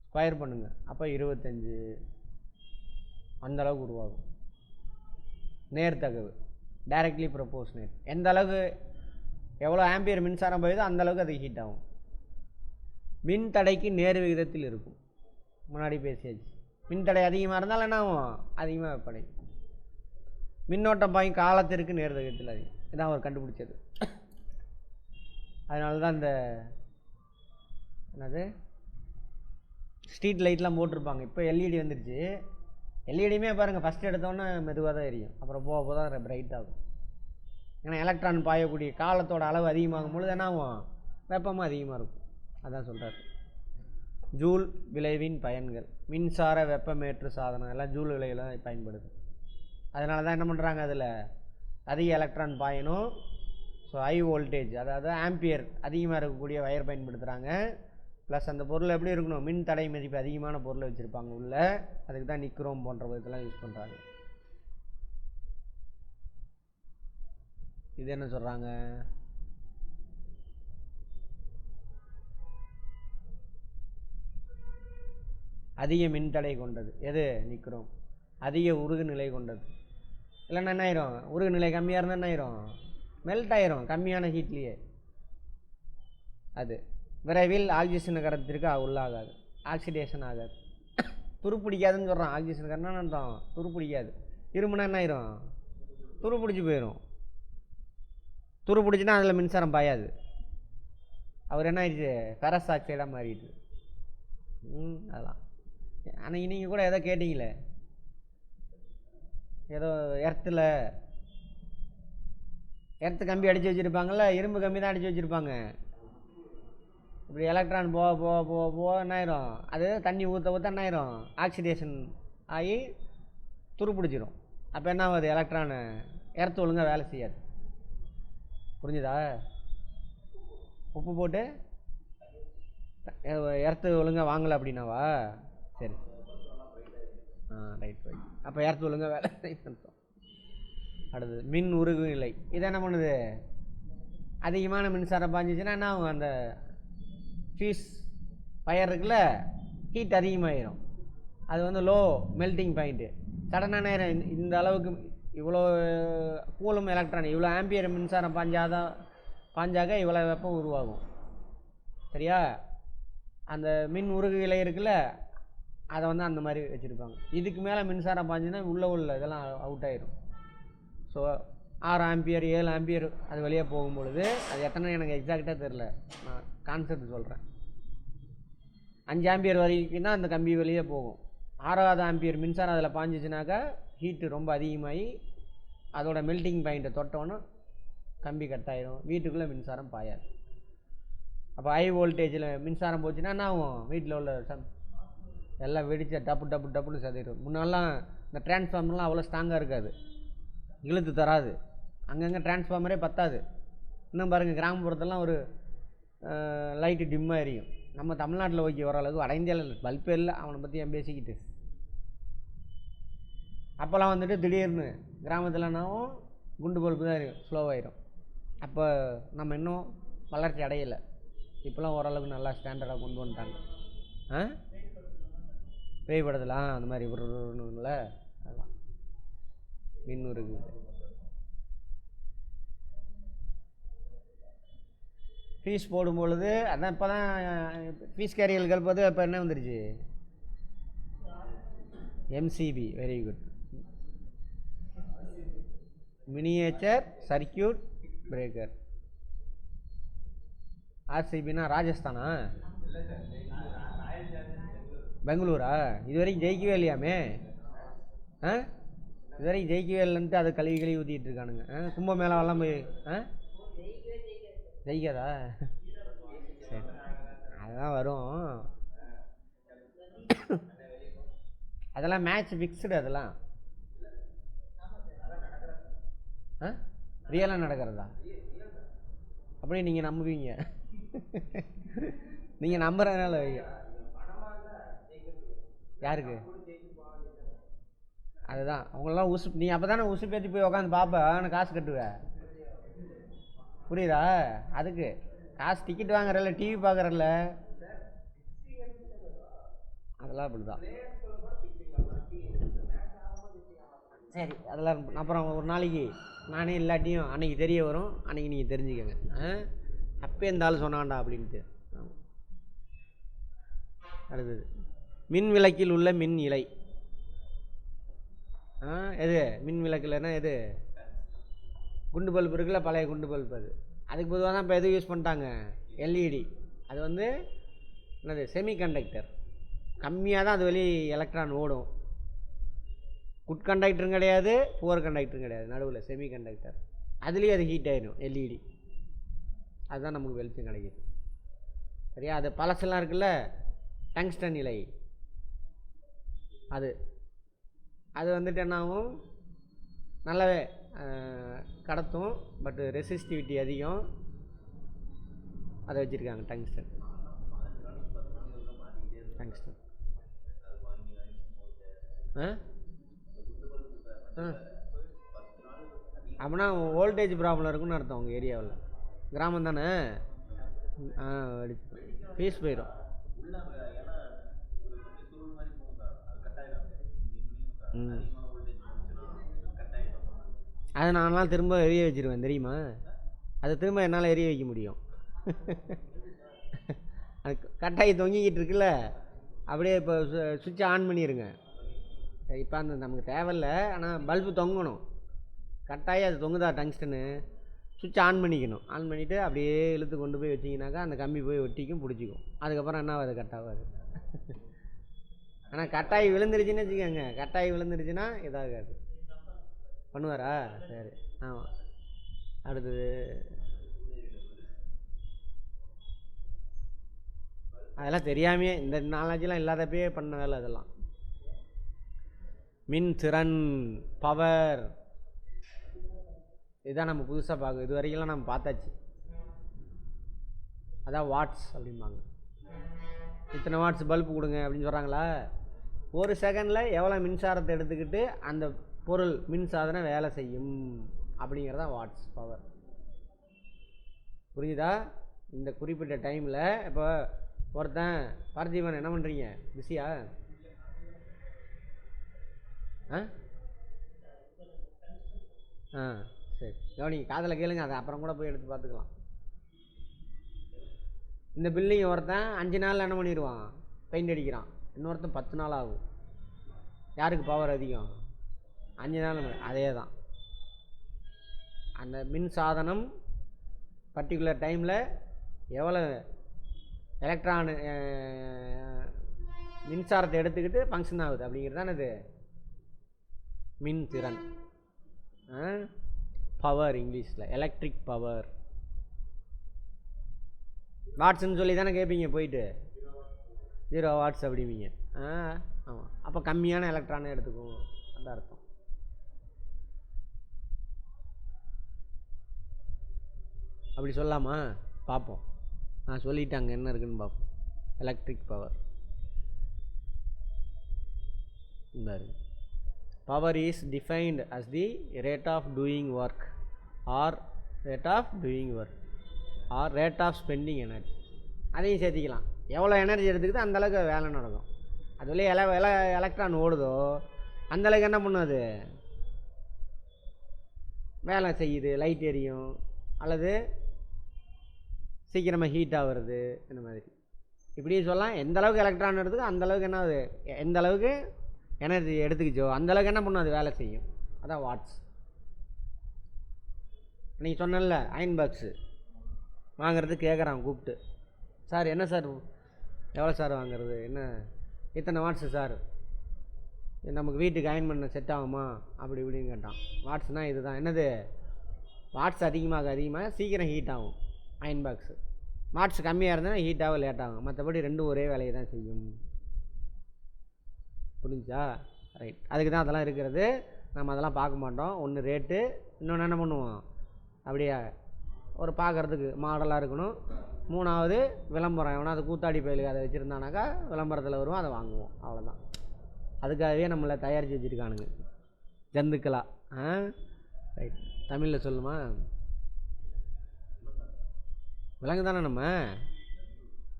ஸ்கொயர் பண்ணுங்க, அப்போ 25. அந்தளவுக்கு உருவாகும். நேர்த்தகவு, டைரக்ட்லி ப்ரொபோர்ஷனேட். எந்த அளவுக்கு எவ்வளோ ஆம்பியர் மின்சாரம் பாயுதோ அந்தளவுக்கு அது ஹீட் ஆகும். மின் தடைக்கு நேர் விகிதத்தில் இருக்கும். முன்னாடி பேசியாச்சு. மின்தடை அதிகமாக இருந்தாலும் என்ன ஆகும், அதிகமாக வெப்படை. மின்னோட்டம் பாயும் காலத்திற்கு நேர்தகத்தில் அதிகம். இதான் அவர் கண்டுபிடிச்சது. அதனால தான் இந்த என்னது ஸ்ட்ரீட் லைட்லாம் போட்டிருப்பாங்க. இப்போ எல்இடி வந்துருச்சு. எல்இடியுமே பாருங்கள், ஃபஸ்ட் எடுத்தோன்னே மெதுவாக தான் எரியும், அப்புறம் போக போக தான் பிரைட் ஆகும். ஏன்னா எலக்ட்ரான் பாயக்கூடிய காலத்தோட அளவு அதிகமாகும் பொழுது என்ன ஆகும், வெப்பமாக அதிகமாக இருக்கும். அதான் சொல்கிறார். ஜூல் விளைவின் பயன்கள். மின்சார வெப்பமேற்று சாதனம் எல்லாம் ஜூல் விளைவில் பயன்படுது. அதனால தான் என்ன பண்ணுறாங்க, அதில் அதிக எலக்ட்ரான் பாயணும். ஸோ ஹை வோல்டேஜ், அதாவது ஆம்பியர் அதிகமாக இருக்கக்கூடிய வயர் பயன்படுத்துகிறாங்க. ப்ளஸ் அந்த பொருள் எப்படி இருக்கணும், மின் தடை மதிப்பு அதிகமான பொருளை வச்சுருப்பாங்க உள்ள. அதுக்கு தான் நிக்ரோம் போன்ற இதெல்லாம் யூஸ் பண்ணுறாங்க. இது என்ன சொல்கிறாங்க, அதிக மின்தடை கொண்டது. எது? நிக்ரோம். அதிக உருகு நிலை கொண்டது. இல்லைன்னா என்ன ஆயிரும், உருகு நிலை கம்மியாக இருந்தால் என்ன ஆயிரும், மெல்ட் ஆயிரும் கம்மியான ஹீட்லேயே. அது விரைவில் ஆக்சிஜன் கரத்திற்கு உள்ளாகாது, ஆக்சிடேஷன் ஆகாது. துருப்பிடிக்காதுன்னு சொல்கிறான். ஆக்சிஜன் கரம்னா அர்த்தம் துருப்பிடிக்காது. இருமுன்னா என்ன ஆயிரும், துருப்பிடிச்சு போயிடும். துருப்பிடிச்சுன்னா அதில் மின்சாரம் பாயாது. அவர் என்ன ஆயிடுச்சு, ஃபெரஸ் ஆக்சைடாக மாறிடுது. அதெல்லாம். ஆனால் நீங்கள் கூட ஏதோ கேட்டிங்களே, ஏதோ எர்த்து கம்பி அடித்து வச்சுருப்பாங்கள்ல, இரும்பு கம்பி தான் அடித்து வச்சுருப்பாங்க. இப்படி எலக்ட்ரான் போக போக போக போக என்ன ஆயிரும், அது தண்ணி ஊற்ற ஊற்ற என்ன ஆயிரும், ஆக்சிடேஷன் ஆகி துருப்பிடிச்சிடும். அப்போ என்ன ஆகுது, எலக்ட்ரானு எர்த்து ஒழுங்காக வேலை செய்யாது. புரிஞ்சுதா? உப்பு போட்டு எர்த்து ஒழுங்காக வாங்கலை அப்படின்னாவா? சரி, ரைட் ரைட். அப்போ எர்த்து ஒழுங்காக வேலை செய்யணும். அடுத்தது மின் உருகு நிலை. இது என்ன பண்ணுது, அதிகமான மின்சாரம் பாஞ்சிச்சுன்னா என்ன ஆகும், அந்த ஃபியூஸ் ஃபயர் இருக்குல்ல, ஹீட் அதிகமாகிடும். அது வந்து லோ மெல்ட்டிங் பாயிண்ட்டு. சடனாக நேரம் இந்த அளவுக்கு இவ்வளோ கூலும் எலக்ட்ரான் இவ்வளோ ஆம்பியர் மின்சாரம் பாஞ்சாக இவ்வளோ வெப்பம் உருவாகும். சரியா? அந்த மின் உருகு இலை இருக்குல்ல, அதை வந்து அந்த மாதிரி வச்சுருப்பாங்க. இதுக்கு மேலே மின்சாரம் பாஞ்சுன்னா உள்ள இதெல்லாம் அவுட் ஆயிரும். ஸோ 6 ஆம்பியர் 7 ஆம்பியர் அது வெளியே போகும்பொழுது, அது எத்தனை எனக்கு எக்ஸாக்டாக தெரில, நான் கான்செப்ட் சொல்கிறேன். 5 ஆம்பியர் வரைக்கும் தான் அந்த கம்பி வெளியே போகும். 6வது ஆம்பியர் மின்சாரம் அதில் பாஞ்சிச்சுனாக்கா ஹீட்டு ரொம்ப அதிகமாகி அதோட மெல்ட்டிங் பாயிண்ட்டை தொட்டோன்னா கம்பி கட் ஆயிரும், வீட்டுக்குள்ளே மின்சாரம் பாயாது. அப்போ ஹை வோல்டேஜில் மின்சாரம் போச்சுன்னா என்ன ஆகும், வீட்டில் உள்ள எல்லாம் வெடிச்சு டப்புன்னு சதிடும். முன்னெல்லாம் இந்த டிரான்ஸ்ஃபார்மர்லாம் அவ்வளோ ஸ்ட்ராங்காக இருக்காது, இழுத்து தராது, அங்கங்கே டிரான்ஸ்ஃபார்மரே பத்தாது. இன்னும் பாருங்கள், கிராமப்புறத்தெல்லாம் ஒரு லைட்டு டிம்மாக எரியும். நம்ம தமிழ்நாட்டில் ஓகே ஓரளவுக்கு, வட இந்தியாவில் பல்பே இல்லை, அவனை பற்றி என் பேசிக்கிட்டு. அப்போல்லாம் வந்துட்டு திடீர்னு கிராமத்தில்னாவும் குண்டு பல்பு தான் எரியும், ஸ்லோவாயிரும். அப்போ நம்ம இன்னும் வளர்ச்சி அடையலை. இப்போலாம் ஓரளவுக்கு நல்லா ஸ்டாண்டர்டாக கொண்டு வந்துட்டாங்க. பேய் படத்துலாம் அந்த மாதிரி ஒன்றுல அதெல்லாம் மின் உருகு. ஃபீஸ் போடும்பொழுது அதான் இப்போ தான் ஃபீஸ் கேரியர்கள் போது இப்போ என்ன வந்துருச்சு, MCB. Very good. Miniature circuit breaker. ஆர்சிபினா ராஜஸ்தானா, பெங்களூரா? இது வரைக்கும் ஜெயிக்கவே இல்லையாமே. இது வரைக்கும் ஜெயிக்கவே இல்லைன்ட்டு அதை கழுவி ஊற்றிட்டு இருக்கானுங்க. கும்பமேளாவெல்லாம் போய் ஜெயிக்காதா? சரி, அதெல்லாம் வரும். அதெல்லாம் மேட்ச் ஃபிக்ஸ்டு. அதெல்லாம் ரியலாக நடக்கிறதா? அப்படியே நீங்கள் நம்புவீங்க, நீங்கள் நம்புறதுனால. யாருக்கு? அதுதான் அவங்களெலாம் நீ அப்போ தானே பேற்றி போய் உட்காந்து பார்ப்ப, ஆனால் காசு கட்டுவ. புரியுதா? அதுக்கு காசு டிக்கெட் வாங்குறல, டிவி பார்க்குறல, அதெல்லாம் அப்படி தான். சரி, அதெல்லாம் அப்புறம் ஒரு நாளைக்கு நானே இல்லாட்டியும் அன்றைக்கி தெரிய வரும், அன்றைக்கி நீங்கள் தெரிஞ்சுக்கங்க. அப்போ இந்த ஆள் சொன்னான்டா அப்படின்ட்டு. அடுத்தது மின் விளக்கில் உள்ள மின் இலை. எது மின் விளக்குலன்னா எது? குண்டு பல்பு இருக்குல்ல, பழைய குண்டு பல்பு. அதுக்கு பொதுவாக தான் இப்போ எது யூஸ் பண்ணிட்டாங்க, எல்இடி. அது வந்து என்னது, செமி கண்டக்டர். கம்மியாக தான் அது வெளியே எலக்ட்ரான் ஓடும். குட் கண்டக்டரும் கிடையாது, புவர் கண்டக்டரும் கிடையாது, நடுவில் செமி கண்டக்டர். அதுலேயும் அது ஹீட் ஆகிடும், எல்இடி. அதுதான் நமக்கு வெளிச்சம் கிடைக்கிது. சரியா? அது பழசெல்லாம் இருக்குல்ல, டங்ஸ்டன் இலை, அது வந்துட்டு என்ன ஆகும், நல்லாவே கடத்தும், பட் ரெசிஸ்டிவிட்டி அதிகம். அதை வச்சுருக்காங்க டங்ஸ்டன். அப்படின்னா வோல்டேஜ் ப்ராப்ளம் இருக்குன்னு அர்த்தம் உங்கள் ஏரியாவில். கிராமம் தானே, ஃபீஸ் போயிடும். அதை நான்லாம் திரும்ப எரிய வச்சிருவேன் தெரியுமா? அதை திரும்ப என்னால் எரிய வைக்க முடியும். அது கட்டாயி தொங்கிக்கிட்டு இருக்குல்ல, அப்படியே இப்போ சுவிட்சை ஆன் பண்ணிடுங்க. இப்போ அந்த நமக்கு தேவையில்லை, ஆனால் பல்பு தொங்கணும். கட்டாயி அது தொங்குதா டங்ஸ்டனு, சுவிட்ச் ஆன் பண்ணிக்கணும். ஆன் பண்ணிவிட்டு அப்படியே இழுத்து கொண்டு போய் வச்சிங்கனாக்கா அந்த கம்பி போய் ஒட்டிக்கும், பிடிச்சிக்கும். அதுக்கப்புறம் என்ன ஆகுது, கட்டாகாது. ஆனால் கட்டாயி விழுந்துருச்சுன்னு வச்சுக்கோங்க, கட்டாயி விழுந்துருச்சுன்னா இதாகாது. பண்ணுவாரா? சரி, ஆமாம். அடுத்தது அதெல்லாம் தெரியாமையே இந்த நாலேஜெலாம் இல்லாதப்பே பண்ண வேலை அதெல்லாம். மின் திறன், பவர், இதுதான் நம்ம புதுசாக பார்க்க. இது வரைக்கும்லாம் நம்ம பார்த்தாச்சு. அதான் வாட்ஸ் அப்படிம்பாங்க. இத்தனை வாட்ஸ் பல்பு கொடுங்க அப்படின்னு சொல்கிறாங்களா? ஒரு செகண்டில் எவ்வளோ மின்சாரத்தை எடுத்துக்கிட்டு அந்த பொருள் மின்சாதனம் வேலை செய்யும் அப்படிங்கிறதா வாட்ஸ் பவர். புரியுதா? இந்த குறிப்பிட்ட டைமில் இப்போ ஒருத்தன் பார்த்திபன் என்ன பண்ணுறீங்க? பிஸியா? சரி கவனிங்க, காதில் கேளுங்க, அதை அப்புறம் கூட போய் எடுத்து பார்த்துக்கலாம். இந்த பில்டிங் ஒருத்தன் 5 நாளில் என்ன பண்ணிடுவான்? பெயிண்ட் அடிக்கிறான். இன்னொருத்தன் 10 நாள் ஆகும். யாருக்கு பவர் அதிகம்? 5 நாள். அதே தான் அந்த மின் சாதனம் பர்டிகுலர் டைமில் எவ்வளோ எலக்ட்ரானு மின்சாரத்தை எடுத்துக்கிட்டு ஃபங்க்ஷன் ஆகுது அப்படிங்கிறது தானே இது மின் திறன். பவர் இங்கிலீஷில் எலக்ட்ரிக் பவர். வாட்ஸ்ன்னு சொல்லி தானே கேட்பீங்க போயிட்டு, 0 வாட்ஸ் அப்படிவீங்க. ஆமாம், அப்போ கம்மியான எலக்ட்ரானை எடுத்துக்கும் அந்த அர்த்தம். அப்படி சொல்லாமா? பார்ப்போம். நான் சொல்லிவிட்டு அங்கே என்ன இருக்குதுன்னு பார்ப்போம். Electric power power is defined as the rate of doing work or rate of doing work or rate of spending energy. அதையும் சேர்த்திக்கலாம். எவ்வளோ எனர்ஜி எடுத்துக்கிட்டு அந்தளவுக்கு வேலை நடக்கும். அதுலேயே எலக்ட்ரான் ஓடுதோ அந்தளவுக்கு என்ன பண்ணுது? வேலை செய்யுது. லைட் எரியும் அல்லது சீக்கிரமாக ஹீட் ஆகுறது, இந்த மாதிரி இப்படி சொல்லலாம். எந்த அளவுக்கு எலக்ட்ரான் எடுத்துக்கோ அந்தளவுக்கு என்ன ஆகுது? எந்த அளவுக்கு எனர்ஜி எடுத்துக்கிச்சோ அந்தளவுக்கு என்ன பண்ணும்? அது வேலை செய்யும். அதான் வாட்ஸ். நீங்கள் சொன்னல அயன் பாக்ஸு வாங்கிறதுக்கு கேட்குறான் கூப்பிட்டு, சார் என்ன சார் எவ்வளோ சார் வாங்குறது? என்ன இத்தனை வாட்ஸு சார், நமக்கு வீட்டுக்கு அயன் பண்ண செட் ஆகுமா அப்படி இப்படின்னு கேட்டான். வாட்ஸ்னால் இது தான். என்னது? வாட்ஸ் அதிகமாக சீக்கிரம் ஹீட் ஆகும் அயன் பாக்ஸு. வாட்ஸ் கம்மியாக இருந்தால் ஹீட் ஆக லேட் ஆகும். மற்றபடி ரெண்டும் ஒரே வேலையை தான் செய்யும். புரிஞ்சா? ரைட். அதுக்கு தான் அதெல்லாம் இருக்கிறது. நம்ம அதெல்லாம் பார்க்க மாட்டோம். ஒன்று ரேட்டு, இன்னொன்று என்ன பண்ணுவோம்? அப்படியே ஒரு பார்க்குறதுக்கு மாடலாக இருக்கணும். 3வது விளம்பரம். எவனா அது கூத்தாடி பயிலுக்கு அதை வச்சுருந்தானாக்கா விளம்பரத்தில் வரும், அதை வாங்குவோம். அவ்வளோதான். அதுக்காகவே நம்மளை தயாரித்து வச்சுருக்கானுங்க ஜந்துக்களா. ரைட். தமிழில் சொல்லுமா? விலங்கு தானே நம்ம.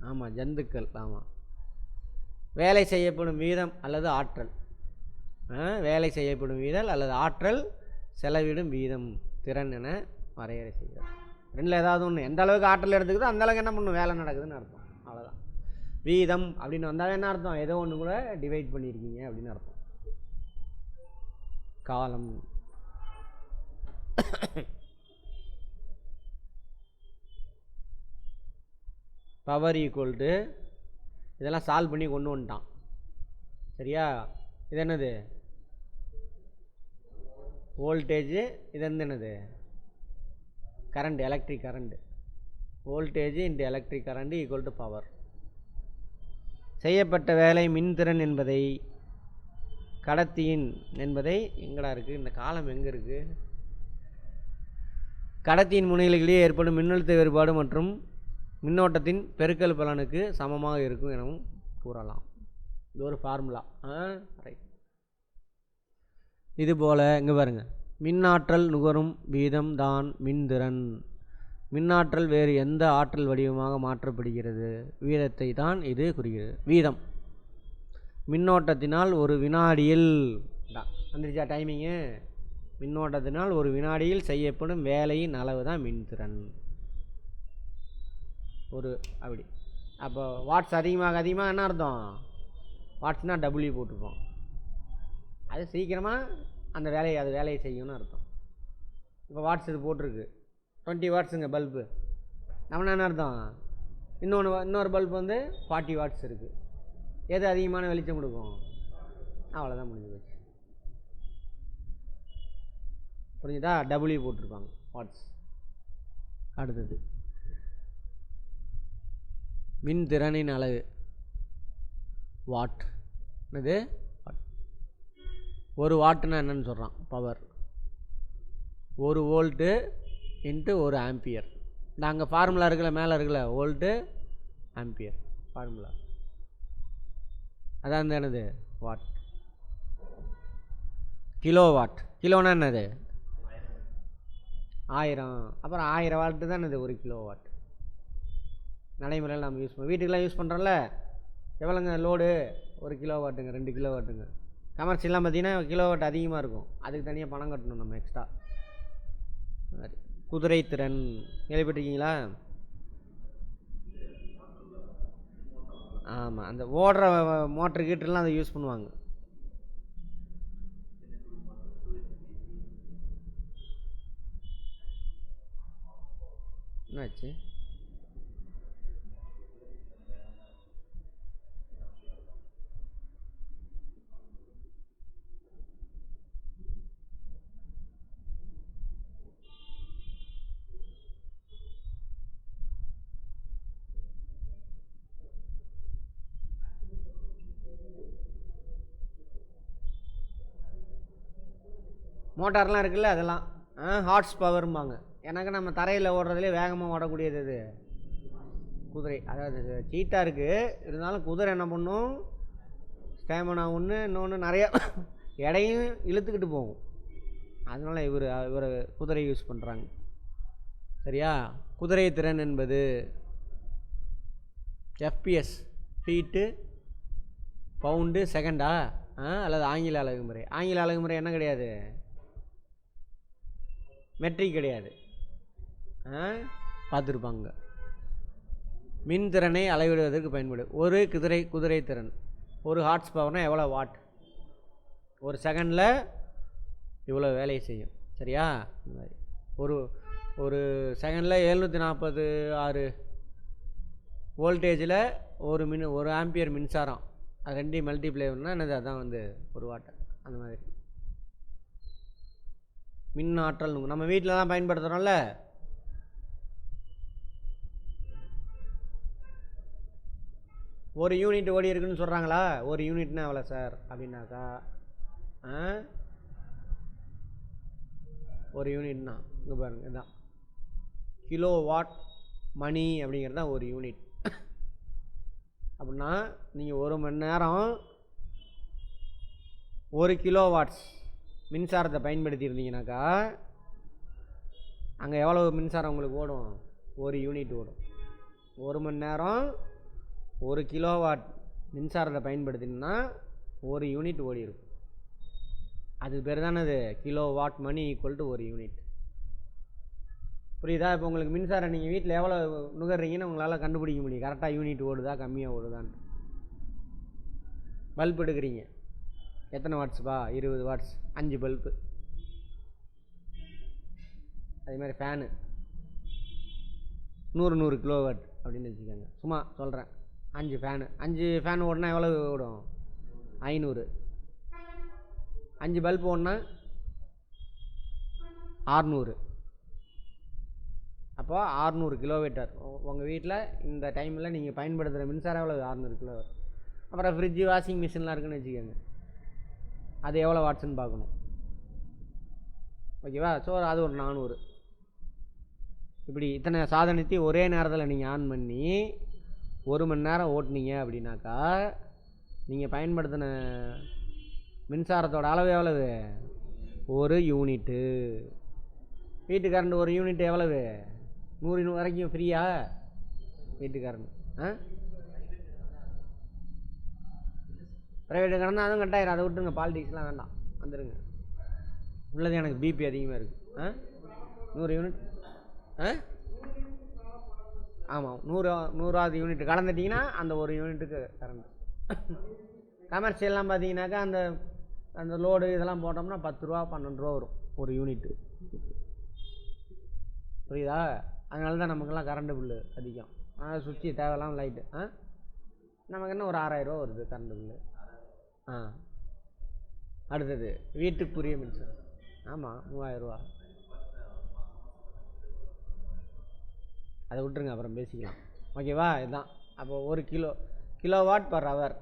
ஆமாம், ஜந்துக்கள். ஆமாம். வேலை செய்யப்படும் வீதம் அல்லது ஆற்றல். வேலை செய்யப்படும் வீதம் அல்லது ஆற்றல் செலவிடும் வீதம் திறன் என வரையறை செய்கிறது. ரெண்டில் ஏதாவது ஒன்று. எந்த அளவுக்கு ஆற்றல் எடுத்துக்குதோ அந்த அளவுக்கு என்ன பண்ணும்? வேலை நடக்குதுன்னு அர்த்தம். அவ்வளோதான். வீதம் அப்படின்னு வந்தால் என்ன அர்த்தம்? ஏதோ ஒன்று கூட டிவைட் பண்ணியிருக்கீங்க அப்படின்னு அர்த்தம். காலம். பவர் ஈக்குவல் டு இதெல்லாம் சால்வ் பண்ணி கொண்டு வந்துட்டான். சரியா? இது என்னது? வோல்டேஜு. இது என்னது? Current, electric current. Voltage into electric current equal to power. செய்யப்பட்ட வேலை மின்திறன் என்பதை கடத்தியின் என்பதை எங்கடா இருக்குது? இந்த காலம் எங்கே இருக்குது? கடத்தியின் முனைகளிடையே ஏற்படும் மின்னழுத்த வேறுபாடு மற்றும் மின்னோட்டத்தின் பெருக்கல் பலனுக்கு சமமாக இருக்கும் எனவும் கூறலாம். இது ஒரு ஃபார்முலா. ரைட். இதுபோல் இங்கே பாருங்கள், மின்னாற்றல் நுகரும் வீதம் தான் மின்திறன். மின்னாற்றல் வேறு எந்த ஆற்றல் வடிவமாக மாற்றப்படுகிறது வீதத்தை தான் இது குறிக்கிறது. வீதம் மின்னோட்டத்தினால் ஒரு வினாடியில் தான் வந்துருச்சா டைமிங்கு? மின்னோட்டத்தினால் ஒரு வினாடியில் செய்யப்படும் வேலையின் அளவு தான் மின்திறன். ஒரு அப்படி. அப்போ வாட்ஸ் அதிகமாக என்ன அர்த்தம்? வாட்ஸ்னால் டபிள்யூ போட்டுப்போம். அது சீக்கிரமாக அந்த வேலையை செய்யும்னு அர்த்தம். இப்போ வாட்ஸ் இது போட்டிருக்கு 20 வாட்ஸுங்க பல்பு. நம்ம என்ன அர்த்தம்? இன்னொரு பல்பு வந்து 40 வாட்ஸ் இருக்குது. எது அதிகமான வெளிச்சம் கொடுக்கும்? அவ்வளோதான், முடிஞ்சு போச்சு. புரிஞ்சுதா? டபிள்யூ போட்டிருப்பாங்க வாட்ஸ். அடுத்தது மின் திறனின் அளவு வாட். என்னது ஒரு வாட்டுன்னா என்னன்னு சொல்கிறான், பவர். 1 volt into 1 ampere. இந்த அங்கே ஃபார்முலா இருக்குல்ல, மேலே இருக்குல்ல, வோல்ட்டு ஆம்பியர் ஃபார்முலா, அதான் என்னது வாட். கிலோ வாட், கிலோனா என்னது 1000. அப்புறம் 1000 வாட்டு தான் என்னது 1 கிலோ வாட். நடைமுறையில் நம்ம யூஸ் பண்ணுவோம், வீட்டுக்கெலாம் யூஸ் பண்ணுறோம்ல. எவ்வளோங்க லோடு 1 கிலோ வாட்டுங்க, 2 கிலோ வாட்டுங்க. கமர்ஷியல்லாம் பார்த்தீங்கன்னா கிலோ வாட் அதிகமாக இருக்கும், அதுக்கு தனியாக பணம் கட்டணும் நம்ம எக்ஸ்ட்ரா. குதிரை திறன் கேள்விப்பட்டிருக்கீங்களா? ஆமாம், அந்த ஓடுற மோட்டர் கீட்டர்லாம் அதை யூஸ் பண்ணுவாங்க. என்னாச்சு? மோட்டார்லாம் இருக்குல்ல, அதெல்லாம் ஹார்ஸ் பவர்ம்பாங்க. எனக்கு நம்ம தரையில் ஓடுறதுலேயே வேகமாக ஓடக்கூடியது இது குதிரை. அதாவது சீட்டாக இருக்குது, இருந்தாலும் குதிரை என்ன பண்ணும், ஸ்டேமினா ஒன்று, இன்னொன்று நிறையா எடையும் இழுத்துக்கிட்டு போகும். அதனால் இவர் குதிரை யூஸ் பண்ணுறாங்க. சரியா? குதிரை திறன் என்பது எஃப்பிஎஸ், ஃபீட்டு பவுண்டு செகண்டா, அல்லது ஆங்கில அலகுமுறை. ஆங்கில அலகுமுறை என்ன கிடையாது, மெட்ரிக் கிடையாது, பார்த்துருப்பாங்க. மின்திறனை அளவிடுவதற்கு பயன்படும். ஒரு குதிரை திறன், ஒரு ஹார்ஸ் பவர்னால் எவ்வளோ வாட், ஒரு செகண்டில் இவ்வளோ வேலையை செய்யும். சரியா? ஒரு செகண்டில் 746 வோல்டேஜில் ஒரு ஆம்பியர் மின்சாரம், அது 2 மல்டிப்ளை பண்ணால் என்னது, அதான் வந்து 1 வாட். அந்த மாதிரி மின் ஆற்றல் நம்ம வீட்டில் தான் பயன்படுத்துகிறோம்ல. ஒரு யூனிட் ஓடி இருக்குன்னு சொல்கிறாங்களா, ஒரு யூனிட்னா எவ்வளோ சார் அப்படின்னாக்கா, ஒரு யூனிட்னா இங்கே பாருங்க, இதுதான் கிலோ வாட் மணி அப்படிங்கிறது தான் ஒரு யூனிட். அப்படின்னா நீங்கள் 1 மணி நேரம் 1 கிலோ வாட்ஸ் மின்சாரத்தை பயன்படுத்தியிருந்தீங்கனாக்கா அங்கே எவ்வளோ மின்சாரம் உங்களுக்கு ஓடும், 1 யூனிட் ஓடும். 1 மணி நேரம் 1 கிலோ வாட் மின்சாரத்தை பயன்படுத்தினா 1 யூனிட் ஓடி இருக்கும். அதுக்கு பேர் தானே அது கிலோ வாட் மணி ஈக்குவல் டு 1 யூனிட். புரியுதா? இப்போ உங்களுக்கு மின்சாரம் நீங்கள் வீட்டில் எவ்வளோ நுகர்றீங்கன்னு உங்களால் கண்டுபிடிக்க முடியும், கரெக்டாக யூனிட் ஓடுதா கம்மியாக ஓடுதான்னு. பல்ப் எடுக்கிறீங்க, எத்தனை வாட்ஸ்ப்பா, 20 வாட்ஸ், 5 பல்பு. அதே மாதிரி ஃபேனு 100 கிலோ வாட் அப்படின்னு வச்சுக்கோங்க, சும்மா சொல்கிறேன். 5 ஃபேன் ஓடினா எவ்வளோ ஓடும், 500. 5 பல்ப் ஓடினா 600. அப்போ 600 கிலோமீட்டர் உங்கள் வீட்டில் இந்த டைமில் நீங்கள் பயன்படுத்துகிற மின்சாரம் எவ்வளோ, 600 கிலோவாட். அப்புறம் ஃப்ரிட்ஜு, வாஷிங் மிஷின்லாம் இருக்குன்னு வச்சுக்கோங்க, அது எவ்வளோ வாட்ஸ்ன்னு பார்க்கணும். ஓகேவா? ஸோ அது ஒரு 400. இப்படி இத்தனை சாதனத்தையும் ஒரே நேரத்தில் நீங்கள் ஆன் பண்ணி 1 மணி நேரம் ஓட்டுனீங்க அப்படின்னாக்கா நீங்கள் பயன்படுத்தின மின்சாரத்தோட அளவு எவ்வளவு, 1 யூனிட்டு. வீட்டு கரண்ட் 1 யூனிட் எவ்வளவு, 100 வரைக்கும் ஃப்ரீயா வீட்டு கரண்ட். ப்ரைவேட்டு கரண்ட் அதுவும் கட்டாயிரம், அதை விட்டுருங்க, பாலிடிக்ஸ்லாம் வேண்டாம், வந்துடுங்க. உள்ளது எனக்கு பிபி அதிகமாக இருக்குது. 100 யூனிட், ஆமாம், 100வது யூனிட் கடந்துட்டிங்கன்னா அந்த 1 யூனிட்டுக்கு கரண்ட். கமர்ஷியல்லாம் பார்த்தீங்கன்னாக்கா அந்த லோடு இதெல்லாம் போட்டோம்னா 10 ரூபா 12 ரூபா வரும் 1 யூனிட்டு. புரியுதா? அதனால தான் நமக்கெல்லாம் கரண்ட் பில்லு அதிகம். சுவிட்சு தேவையில்லாம் லைட்டு, நமக்கு என்ன ஒரு 6000 ரூபா வருது கரண்ட் பில்லு. அடுத்தது வீட்டுக்குரிய மின்சாரம், ஆமாம் 3000 ரூபா. அதை விட்டுருங்க, அப்புறம் பேசிக்கலாம். ஓகேவா? இதுதான் அப்போ 1 கிலோவாட் பர் ஹவர்.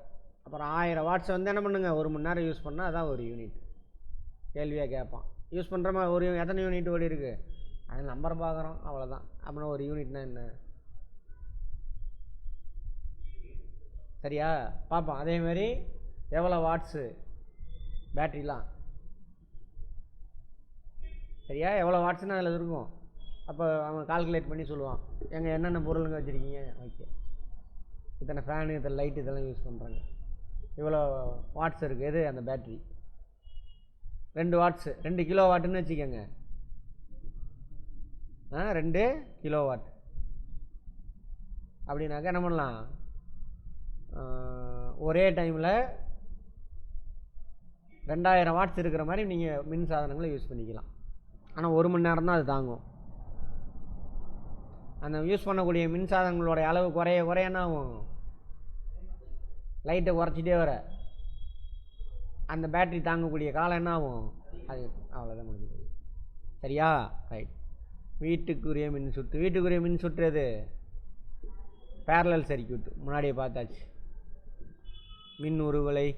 அப்புறம் 1000 வாட்ஸ் வந்து என்ன பண்ணுங்க, 1 மணி நேரம் யூஸ் பண்ணால் அதான் 1 யூனிட். கேள்வியாக கேட்பான். யூஸ் பண்ணுற மாதிரி எத்தனை யூனிட் ஓடி இருக்குது, அது நம்பர் பார்க்குறோம், அவ்வளோதான். அப்புறம் 1 யூனிட்னா என்ன, சரியா பார்ப்போம். அதேமாரி எவ்வளோ வாட்ஸு பேட்ரிலாம், சரியா எவ்வளோ வாட்ஸ்னு அதில் இருக்கும். அப்போ அவன் கால்குலேட் பண்ணி சொல்லுவான், எங்கே என்னென்ன பொருளுங்க வச்சுருக்கீங்க, ஓகே இத்தனை ஃபேனு இத்தனை லைட்டு இதெல்லாம் யூஸ் பண்ணுறாங்க, இவ்வளோ வாட்ஸ் இருக்குது. எது அந்த பேட்ரி 2 வாட்ஸு 2 கிலோ வாட்டுன்னு வச்சுக்கோங்க. 2 கிலோ வாட் அப்படின்னாக்கா என்ன பண்ணலாம், ஒரே டைமில் 2000 வாட்ஸ் இருக்கிற மாதிரி நீங்கள் மின் சாதனங்களை யூஸ் பண்ணிக்கலாம். ஆனால் 1 மணி நேரம் தான் அது தாங்கும். அந்த யூஸ் பண்ணக்கூடிய மின்சாதனங்களோட அளவு குறைய என்ன ஆகும், லைட்டை குறைச்சிட்டே வர அந்த பேட்ரி தாங்கக்கூடிய காலம் என்ன ஆகும், அது அவ்வளோதான் முடிஞ்சது. சரியா ரைட். வீட்டுக்குரிய மின் சுற்று எது, பேரலல் சர்க்யூட் முன்னாடியே பார்த்தாச்சு. மின் உருவலை,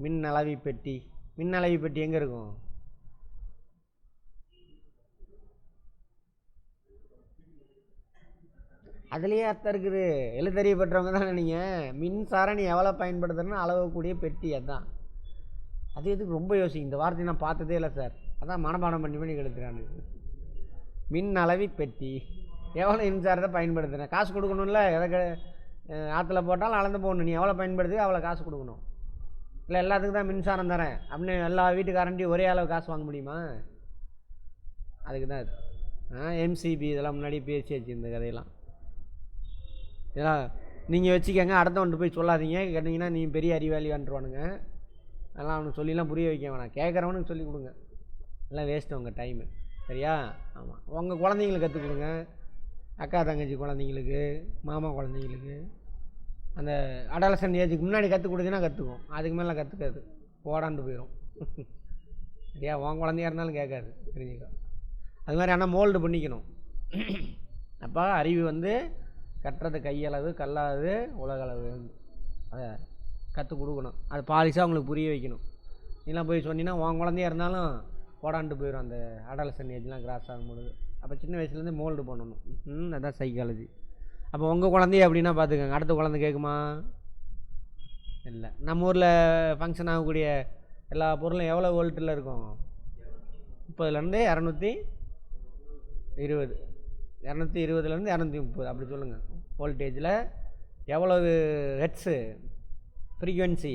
மின் அளவி பெட்டி எங்கே இருக்கும், அதுலேயே அர்த்தம் இருக்குது. எழுத்தறிவு பெற்றவங்க தானே நீங்கள். மின்சாரம் நீ எவ்வளோ பயன்படுத்துறன்னு அளவக்கூடிய பெட்டி, அதுதான். அது எதுக்கு ரொம்ப யோசிக்கும், இந்த வார்த்தையை நான் பார்த்ததே இல்லை சார், அதான் மனப்பாடம் பண்ணி கெடுக்கிறானு. மின் அளவி பெட்டி எவ்வளோ மின்சாரத்தை பயன்படுத்துகிறேன், காசு கொடுக்கணும்ல. எதை ஆற்றுல போட்டாலும் அளந்து போகணும், நீ எவ்வளோ பயன்படுத்தி அவ்வளோ காசு கொடுக்கணும். இல்லை எல்லாத்துக்கும் தான் மின்சாரம் தரேன் அப்படின்னு எல்லா வீட்டுக்காரன்ட்டையும் ஒரே அளவு காசு வாங்க முடியுமா, அதுக்கு தான் இது. எம்சிபி இதெல்லாம் முன்னாடி பேசியாச்சு இந்த கதையெல்லாம். இதெல்லாம் நீங்கள் வச்சுக்கோங்க, அடுத்தவன்ட்டு போய் சொல்லாதீங்க. கேட்டிங்கன்னா நீ பெரிய அறிவாளிவான்ட்டுருவானுங்க. அதெல்லாம் அவனுக்கு சொல்லிலாம் புரிய வைக்க வேணாம், கேட்குறவனுக்கு சொல்லிக் கொடுங்க. எல்லாம் வேஸ்ட்டு உங்கள் டைமு, சரியா. ஆமாம், உங்கள் குழந்தைங்களுக்கு கற்றுக் கொடுங்க, அக்கா தங்கச்சி குழந்தைங்களுக்கு, மாமா குழந்தைங்களுக்கு. அந்த அடாலசன் ஏஜுக்கு முன்னாடி கற்றுக் கொடுத்தீங்கன்னா கற்றுக்கும், அதுக்கு மேலே கற்றுக்காது, ஓடாண்டு போயிடும். சரியா, உன் குழந்தையாக இருந்தாலும் கேட்காது, தெரிஞ்சுக்கோ. அது மாதிரி ஆனால் மோல்டு பண்ணிக்கணும். அப்போ அறிவு வந்து கட்டுறது கையளவு, கல்லாது உலகளவு, அதை கற்றுக் கொடுக்கணும். அது பாலிசாக அவங்களுக்கு புரிய வைக்கணும். நீலாம் போய் சொன்னீங்கன்னா உன் குழந்தையாக இருந்தாலும் போடாண்டு போயிடும், அந்த அடாலசன் ஏஜ்லாம் கிராஸ் ஆகும்பொழுது. அப்போ சின்ன வயசுலேருந்து மோல்டு பண்ணணும். அதான் சைக்காலஜி. அப்போ உங்கள் குழந்தைய அப்படின்னா பார்த்துக்கோங்க, அடுத்த குழந்தை கேட்குமா, இல்லை. நம்ம ஊரில் ஃபங்க்ஷன் ஆகக்கூடிய எல்லா பொருளும் எவ்வளோ வோல்ட்டில் இருக்கும், 30லேருந்து 220, 220லேருந்து 230 அப்படி சொல்லுங்கள். வோல்டேஜில் எவ்வளவு ஹெட்ஸு, ஃப்ரீக்வன்சி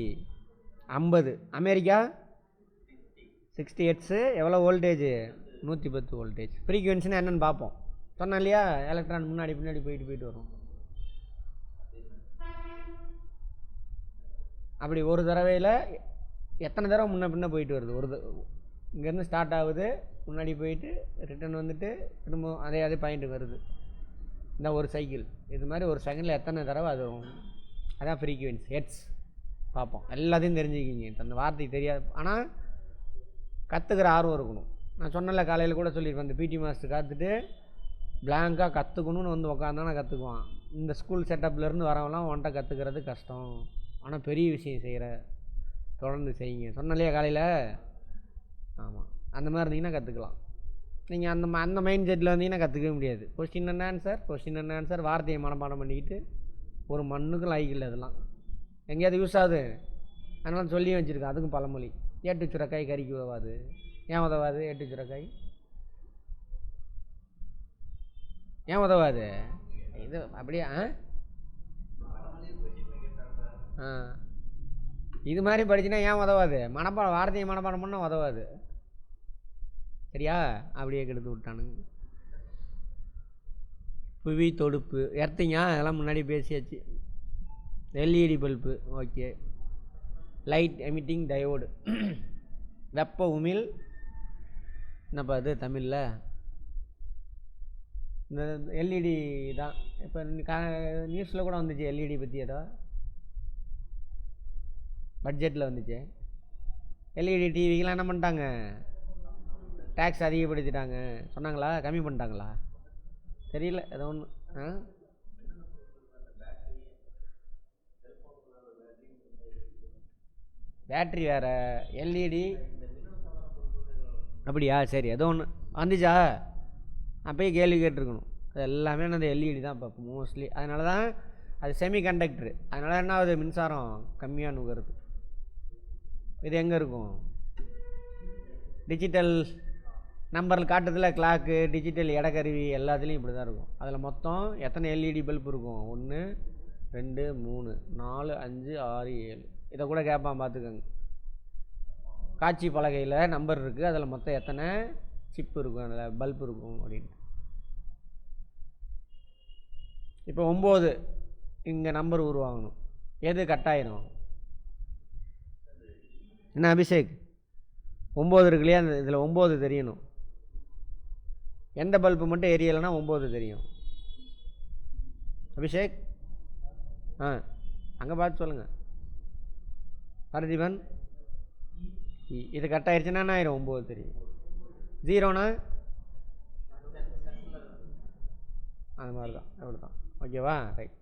50, அமெரிக்கா 60 ஹெட்ஸு, எவ்வளோ வோல்டேஜு 110 வோல்டேஜ். ஃப்ரீக்வன்சினா என்னென்னு பார்ப்போம், சொன்னேன் இல்லையா, எலக்ட்ரான் முன்னாடி பின்னாடி போயிட்டு வரும். அப்படி ஒரு தடவையில் எத்தனை தடவை முன்ன பின்ன போயிட்டு வருது, இங்கேருந்து ஸ்டார்ட் ஆகுது, முன்னாடி போயிட்டு ரிட்டன் வந்துட்டு திரும்ப அதே பாயிண்ட்டு வருது. இந்த ஒரு சைக்கிள் இது மாதிரி ஒரு செகண்டில் எத்தனை தடவை அது வரும், அதான் ஃப்ரீக்வன்சி, ஹெட்ஸ். பார்ப்போம், எல்லாத்தையும் தெரிஞ்சுக்கிங்க. அந்த வார்த்தை தெரியாது, ஆனால் கற்றுக்கிற ஆர்வம் இருக்கணும். நான் சொன்னல காலையில் கூட சொல்லியிருப்பேன், அந்த பிடி மாஸ்டர் காத்துட்டு பிளாங்காக கற்றுக்கணும்னு வந்து உட்காந்தானா கற்றுக்குவான். இந்த ஸ்கூல் செட்டப்லேருந்து வரவெல்லாம் ஒன்றை கற்றுக்கிறது கஷ்டம், ஆனால் பெரிய விஷயம் செய்கிற, தொடர்ந்து செய்யுங்க. சொன்னாலையா காலையில், ஆமாம். அந்த மாதிரி இருந்தீங்கன்னா கற்றுக்கலாம். நீங்கள் அந்த மைண்ட் செட்டில் வந்தீங்கன்னா கற்றுக்கவே முடியாது. கொஸ்டின் அண்ட் ஆன்சர் வார்த்தையை மனப்பாடம் பண்ணிக்கிட்டு ஒரு மண்ணுக்கு லாய்க்கில்லை. அதெல்லாம் எங்கேயாவது யூஸ் ஆகுது, அதனால சொல்லியும் வச்சுருக்கேன். அதுக்கும் பழமொழி, ஏட்டு சுரக்காய் கறிக்கு உதவாது. ஏன் உதவாது ஏட்டு சுரக்காய், ஏன் உதவாது, இது அப்படியே. இது மாதிரி படிச்சுன்னா ஏன் உதவாது, வார்த்தையை மனப்பாடம் பண்ணால் உதவாது. சரியா, அப்படியே கெடுத்து விட்டானுங்க. புவி தொடுப்பு, எர்த்திங்க அதெல்லாம் முன்னாடி பேசியாச்சு. LED bulb, okay. Light emitting diode, வெப்ப உமிழ், என்னப்பா அது தமிழில், இந்த எல்இடி தான். இப்போ நியூஸில் கூட வந்துச்சு எல்இடி பற்றி, ஏதோ பட்ஜெட்டில் வந்துச்சு. எல்இடி டிவிக்கெலாம் என்ன பண்ணிட்டாங்க, டேக்ஸ் அதிகப்படுத்திட்டாங்க சொன்னாங்களா, கம்மி பண்ணிட்டாங்களா தெரியல, ஏதோ ஒன்று. பேட்ரி வேறு, எல்இடி. அப்படியா? சரி, ஏதோ ஒன்று வந்துச்சா? அப்போயே கேள்வி கேட்டிருக்கணும். அது எல்லாமே அந்த எல்இடி தான் இப்போ மோஸ்ட்லி. அதனால தான் அது செமி கண்டக்டரு. அதனால் என்ன ஆகுது, மின்சாரம் கம்மியாக நுகருது. இது எங்கே இருக்கும்? டிஜிட்டல் நம்பர் காட்டுறதுல கிளாக்கு, டிஜிட்டல் எடக்கருவி எல்லாத்துலேயும் இப்படி தான் இருக்கும். அதில் மொத்தம் எத்தனை எல்இடி பல்ப் இருக்கும்? 1 2 3 4 5 6 7. இதை கூட கேட்பான் பார்த்துக்கோங்க. காட்சி பலகையில் நம்பர் இருக்குது, அதில் மொத்தம் எத்தனை சிப்பு இருக்கும், அதில் பல்ப் இருக்கும் அப்படின்னு. இப்போ 9 இங்கே நம்பர் உருவாகணும். எது கட்டாயிரும்? என்ன அபிஷேக்? 9 இருக்கு இல்லையா, அந்த இதில் 9 தெரியணும். எந்த பல்பு மட்டும் எரியலைன்னா 9 தெரியும். அபிஷேக் அங்கே பார்த்து சொல்லுங்கள். பார்த்திபன், இது கட் ஆயிடுச்சுன்னா என்ன ஆயிரும்? 9 தெரியும். 0னா அது மாதிரி தான், அப்படி தான். ஓகேவா? ரைட்.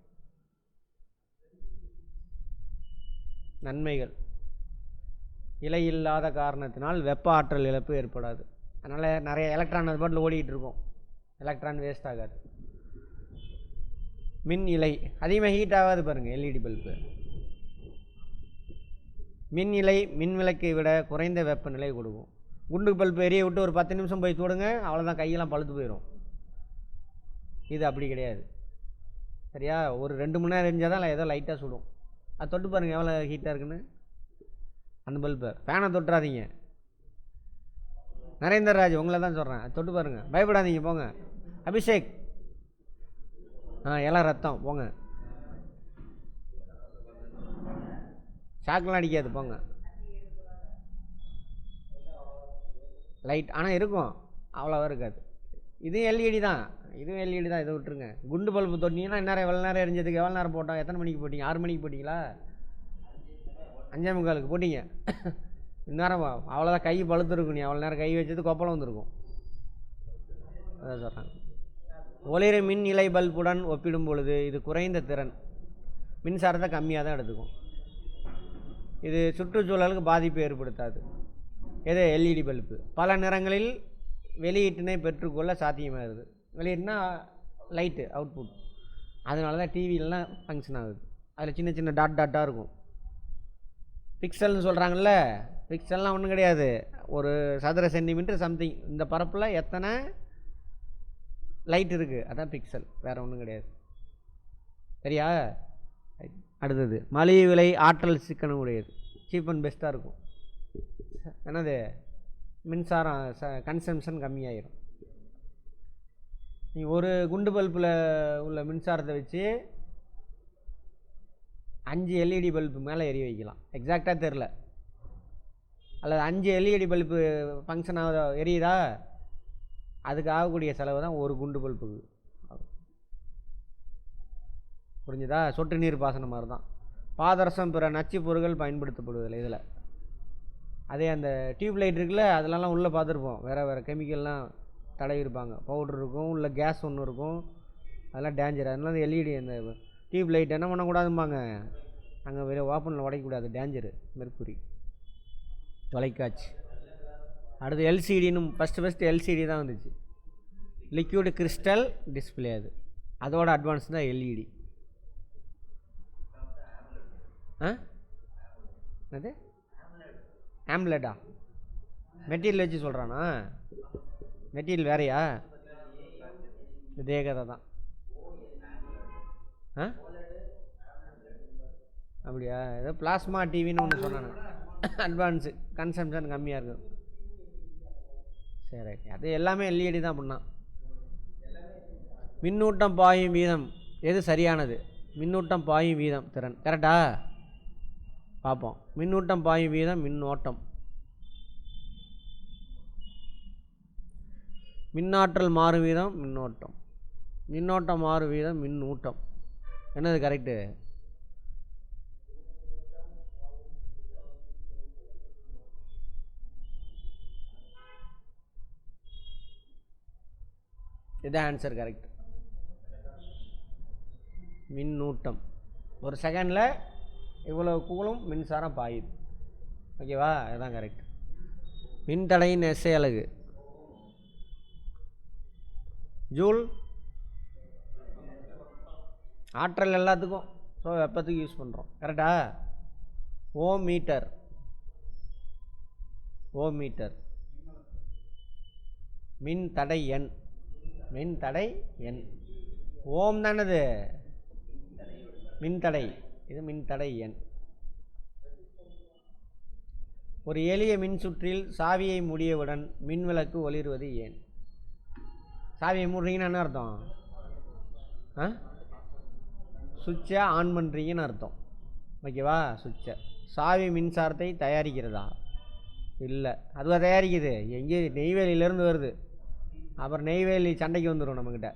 நன்மைகள்: இலை இல்லாத காரணத்தினால் வெப்ப ஆற்றல் இழப்பு ஏற்படாது. அதனால் நிறைய எலக்ட்ரான் அது பாட்டில் ஓடிக்கிட்டு இருக்கும். எலக்ட்ரான் வேஸ்ட் ஆகாது. மின் இலை அதிகமாக ஹீட் ஆகாது பாருங்கள் எல்இடி பல்பு. மின் இலை மின் விளக்கை விட குறைந்த வெப்பநிலை கொடுக்கும். குண்டு பல்பு எரிய விட்டு ஒரு 10 நிமிஷம் போய் தூடுங்க, அவ்வளோதான், கையெல்லாம் பழுத்து போயிடும். இது அப்படி கிடையாது. சரியா? ஒரு 2 மணி நேரம் எரிஞ்சால் தான் ஏதோ லைட்டாக சுடும். அது தொட்டு பாருங்கள் எவ்வளோ ஹீட்டாக இருக்குன்னு. அந்த பல்பை ஃபேனை தொட்டுறாதீங்க. நரேந்தர்ராஜ் உங்களை தான் சொல்கிறேன், தொட்டு பாருங்கள், பயப்படாதீங்க, போங்க. அபிஷேக் எல்லாம் ரத்தம், போங்க. ஷாக்கெலாம் அடிக்காது, போங்க. லைட் ஆனால் இருக்கும், அவ்வளோவா இருக்காது. இதுவும் எல்இடி தான், இதுவும் எல்இடி தான். இதை விட்டுருங்க. குண்டு பல்பு தொட்டிங்கன்னா இந்நேரம் எவ்வளோ நேரம் எரிஞ்சதுக்கு? எவ்வளோ நேரம் போட்டோம்? எத்தனை மணிக்கு போட்டிங்க? 6 மணிக்கு போட்டிங்களா? 5:45 போட்டிங்க. இந்நேரம் அவ்வளோதான், கை பழுத்துருக்கும். நீ அவ்வளோ நேரம் கை வச்சது கொப்பளம் வந்துருக்கும். அதான் சொல்கிறாங்க. ஒளிர மின் இலை பல்புடன் ஒப்பிடும் பொழுது இது குறைந்த திறன், மின்சாரத்தை கம்மியாக தான் எடுத்துக்கும். இது சுற்றுச்சூழலுக்கு பாதிப்பு ஏற்படுத்தாது. எது? LED bulb. பல நிறங்களில் வெளியீட்டினை பெற்றுக்கொள்ள சாத்தியமாகுது. வெளியீட்டுனா லைட்டு அவுட்புட். அதனால தான் டிவிலலாம் ஃபங்க்ஷன் ஆகுது. அதில் சின்ன சின்ன டாட்டாக இருக்கும். பிக்சல்னு சொல்கிறாங்கல்ல, பிக்சல்லாம் ஒன்றும் கிடையாது. ஒரு சதுர சென்டிமீட்டர் சம்திங், இந்த பரப்பில் எத்தனை லைட் இருக்குது, அதான் பிக்சல், வேறு ஒன்றும் கிடையாது. சரியா? அடுத்தது மலிவு விலை ஆற்றல் சிக்கனம் உடையது. சீப் அண்ட் பெஸ்ட்டாக இருக்கும். என்னது? மின்சாரம் கன்சம்ஷன் கம்மியாயிரும். நீ ஒரு குண்டு பல்பில் உள்ள மின்சாரத்தை வச்சு 5 எல்இடி பல்பு மேலே எரிய வைக்கலாம். எக்ஸாக்டாக தெரில, அல்லது 5 எல்இடி பல்பு ஃபங்க்ஷன் ஆகுதா, எரியுதா? அதுக்கு ஆகக்கூடிய செலவு தான் ஒரு குண்டு பல்புக்கு. புரிஞ்சுதா? சொட்டு நீர் பாசனம் மாதிரி தான். பாதரசம் பிற நச்சு பொருட்கள் பயன்படுத்தப்படுவதில்லை இதில். அதே அந்த டியூப் லைட் இருக்குல்ல, அதிலலாம் உள்ளே பார்த்துருப்போம், வேறு கெமிக்கல்லாம் தடவி இருப்பாங்க. பவுட்ரு இருக்கும், உள்ள கேஸ் ஒன்று இருக்கும், அதெல்லாம் டேஞ்சர். அதனால அந்த எல்இடி அந்த டியூப் லைட் என்ன பண்ணக்கூடாதும்பாங்க, அங்கே வேறு ஓப்பனில் உடைக்கக்கூடாது, டேஞ்சரு, மெர்க்குரி. தொலைக்காட்சி. அடுத்து எல்சிடின்னு ஃபஸ்ட்டு எல்சிடி தான் வந்துச்சு, லிக்விட் கிறிஸ்டல் டிஸ்பிளே. அதோட அட்வான்ஸ் தான் எல்இடி. அது ஆம்லெட்டா? மெட்டீரியல் வச்சு சொல்கிறானா? மெட்டீரியல் வேறையா? இதே கதை தான். அப்படியா? ஏதோ பிளாஸ்மா டிவின்னு ஒன்று சொன்னானு, அட்வான்ஸு, கன்சம்ஷன் கம்மியாக இருக்கும். சரி, அது எல்லாமே எல்இடி தான். அப்படின்னா மின்னூட்டம் பாயும் வீதம் எது சரியானது? மின்னூட்டம் பாயும் வீதம் திறன். கரெக்டா? பார்ப்போம். மின்னூட்டம் பாயும் வீதம் மின்னோட்டம். மின்னாற்றல் மாறும் வீதம் மின்னோட்டம். மின்னோட்டம் மாறும் வீதம் மின்னூட்டம். என்னது கரெக்டு? இதுதான் ஆன்சர், கரெக்ட். மின்னூட்டம். ஒரு செகண்டில் இவ்வளோ கூலும் மின்சாரம் பாயுது. ஓகேவா? அதுதான் கரெக்ட். மின்தடையின் எஸ்ஐ அலகு ஜூல். ஆற்றல் எல்லாத்துக்கும், ஸோ வெப்பத்துக்கு யூஸ் பண்ணுறோம். கரெக்டா? ஓம் மீட்டர். ஓம் மீட்டர். மின் தடை எண். மின் தடை எண். ஓம் தானது மின்தடை, இது மின்தடை எண். ஒரு எளிய மின் சுற்றில் சாவியை மூடியவுடன் மின்விளக்கு ஒளிர்வது ஏன்? சாவியை மூடுறீங்கன்னு என்ன அர்த்தம்? சுவிட்சை ஆன் பண்ணுறீங்கன்னு அர்த்தம். ஓகேவா? சுவிட்சை. சாவி மின்சாரத்தை தயாரிக்கிறதா? இல்லை. அதுவாக தயாரிக்குது, எங்கே? நெய்வேலியிலேருந்து வருது. அப்புறம் நெய்வேலி சண்டைக்கு வந்துடும் நம்மக்கிட்ட.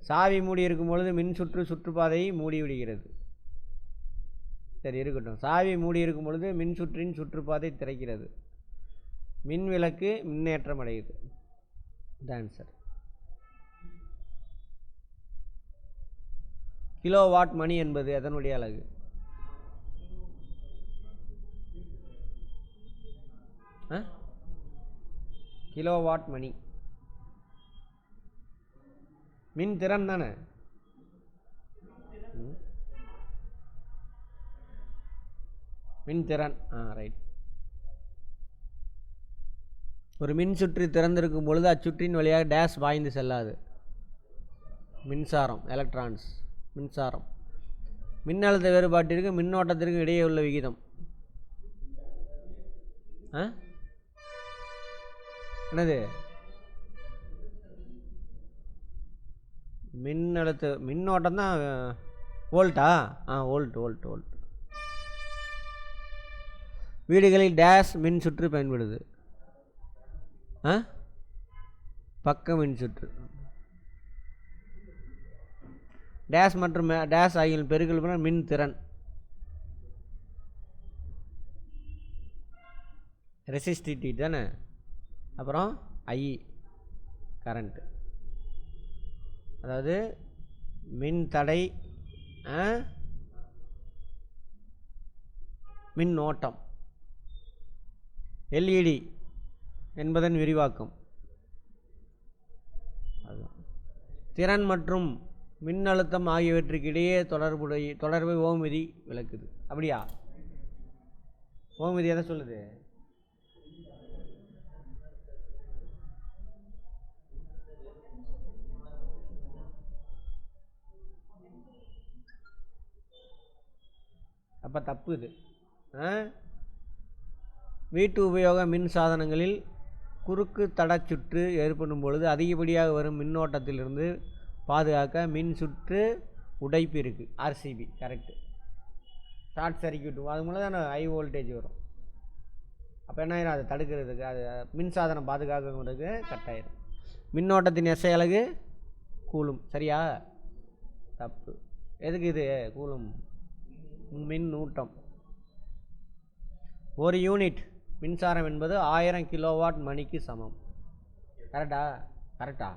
சாவி மூடி இருக்கும் பொழுது மின் சுற்றுப்பாதையை மூடி விடுகிறது. சரி, இருக்கட்டும். சாவி மூடி இருக்கும் பொழுது மின் சுற்றின் சுற்றுப்பாதை திறக்கிறது. மின் விளக்கு மின்னேற்றம் அடையுது. ஆன்சர். கிலோவாட் மணி என்பது அதனுடைய அலகு? கிலோவாட் மணி மின் திறன் தானே? மின்திறன். ரைட். ஒரு மின் சுற்றி திறந்திருக்கும் பொழுது அச்சுற்றின் வழியாக டேஷ் பாய்ந்து செல்லாது. மின்சாரம், எலக்ட்ரான்ஸ். மின்சாரம். மின்னழுத்த வேறுபாட்டிற்கு மின்னோட்டத்திற்கு இடையே உள்ள விகிதம் என்னது? மின்னழுத்த மின்னோட்டம் தான். வோல்ட்டா? வோல்ட். வீடுகளில் டேஷ் மின் சுற்று பயன்படுது. பக்க மின் சுற்று. டேஷ் மற்றும் டேஷ் ஆகிய பெருக்கல் மின் திறன். ரெசிஸ்டிவிட்டி தானே? அப்புறம் ஐ கரண்ட், அதாவது மின் தடை, மின் ஓட்டம். எல்இடி என்பதன் விரிவாக்கம். அதுதான். திறன் மற்றும் மின்னழுத்தம் ஆகியவற்றுக்கு இடையே தொடர்பை ஓம் விதி விளக்குது. அப்படியா? ஓம் விதி எதை சொல்லுது? அப்போ தப்பு இது. வீட்டு உபயோக மின் சாதனங்களில் குறுக்கு தடச்சுற்று ஏற்படும் பொழுது அதிகப்படியாக வரும் மின்னோட்டத்திலிருந்து பாதுகாக்க மின் சுற்று உடைப்பு இருக்குது. ஆர்சிபி. கரெக்டு. ஷார்ட் சர்க்கியூட், அது மூலம் தான் ஹை வோல்டேஜ் வரும். அப்போ என்ன ஆயிரும்? அதை தடுக்கிறதுக்கு, அது மின்சாதனம் பாதுகாக்கிறதுக்கு கட்டாயிரும். மின்னோட்டத்தின் எஸ்ஐ அலகு கூலும். சரியா? தப்பு. எதுக்கு இது கூலும்? மின்னூட்டம். ஒரு யூனிட் மின்சாரம் என்பது 1000 கிலோவாட் மணிக்கு சமம். கரெக்டா?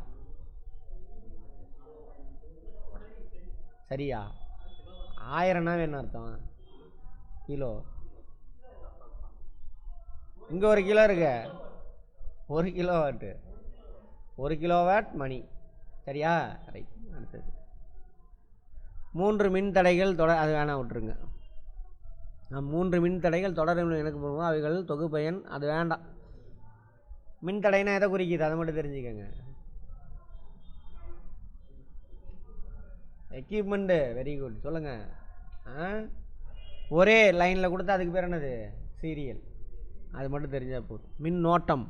சரியா? 1000னா என்ன அர்த்தம்? கிலோ. இங்கே 1 கிலோ இருக்கு. 1 கிலோவாட்டு, 1 கிலோவாட் மணி. சரியா? ரைட். அடுத்தது 3 மின் தடைகள் அது வேணாம், விட்டுருங்க. 3 மின் தடைகள் தொடர் எனக்கு போடுவோம், அவைகள் தொகுப்பயன். அது வேண்டாம். மின் தடைனா எதை குறிக்குது அதை மட்டும் தெரிஞ்சுக்கோங்க. எக்யூப்மெண்ட்டு. Very good. சொல்லுங்கள். ஒரே லைனில் கொடுத்தா அதுக்கு பேர் என்னது? சீரியல். அது மட்டும் தெரிஞ்சால் போதும். மின்னோட்டம்.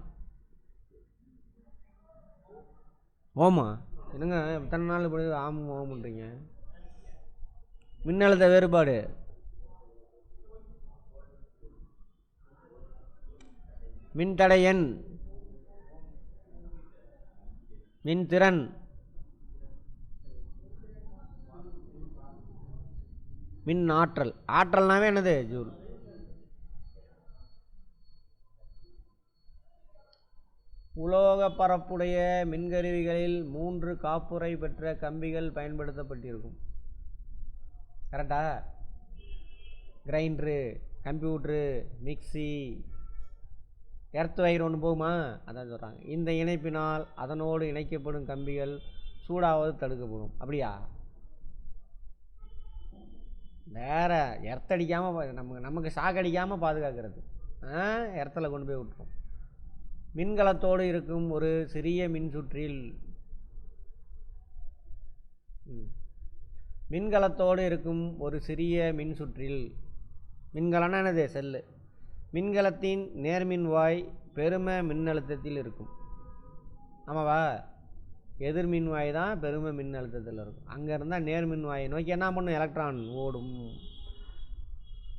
ஓமா? என்னங்க இத்தனை நாள் இப்படி ஓம் பண்ணுறீங்க? மின்னழுத்த வேறுபாடு. மின்தடை எண். மின்திறன். மின் ஆற்றல். ஆற்றல்னாவே என்னது? ஜூல். உலோக பரப்புடைய மின்கருவிகளில் 3 காப்புரை பெற்ற கம்பிகள் பயன்படுத்தப்பட்டிருக்கும். கரெக்டா? Grinder, computer, mixie, earth wire ஒன்று போகுமா, அதான் சொல்கிறாங்க. இந்த இணைப்பினால் அதனோடு இணைக்கப்படும் கம்பிகள் சூடாவது தடுக்கப்படும். அப்படியா? வேற எர்த் அடிக்காமல் நமக்கு ஷாக் அடிக்காமல் பாதுகாக்கிறது. எர்த்தில் கொண்டு போய் விட்டுரும். மின்கலத்தோடு இருக்கும் ஒரு சிறிய மின்சுற்றில் மின்கலத்தோடு இருக்கும் ஒரு சிறிய மின்சுற்றில், மின்கலம்னா என்னது? செல்லு. மின்கலத்தின் நேர்மின்வாய் பெரும மின்னழுத்தத்தில் இருக்கும். ஆமாவா? எதிர்மின்வாய் தான் பெரும மின்னழுத்தத்தில் இருக்கும். அங்கே இருந்தால் நேர்மின்வாயை நோக்கி என்ன பண்ணும்? எலக்ட்ரான் ஓடும்.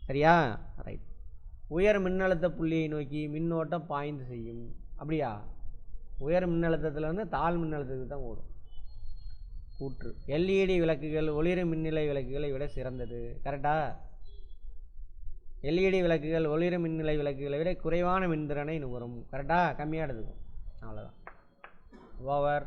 சரியா? ரைட். உயர் மின்னழுத்த புள்ளியை நோக்கி மின்னோட்டம் பாய்ந்து செய்யும். அப்படியா? உயர் மின்னழுத்தத்திலேருந்து தாழ் மின்னழுத்தத்துக்கு தான் ஓடும். கூற்று: எல்இடி விளக்குகள் ஒளிரும் மின்னிலை விளக்குகளை விட சிறந்தது. கரெக்டா? எல்இடி விளக்குகள் ஒளிரும் மின்னிலை விளக்குகளை விட குறைவான மின்திறனை நுகரும். கரெக்டா? கம்மியாக எடுத்துக்கும். அவ்வளோதான். ஓவர்.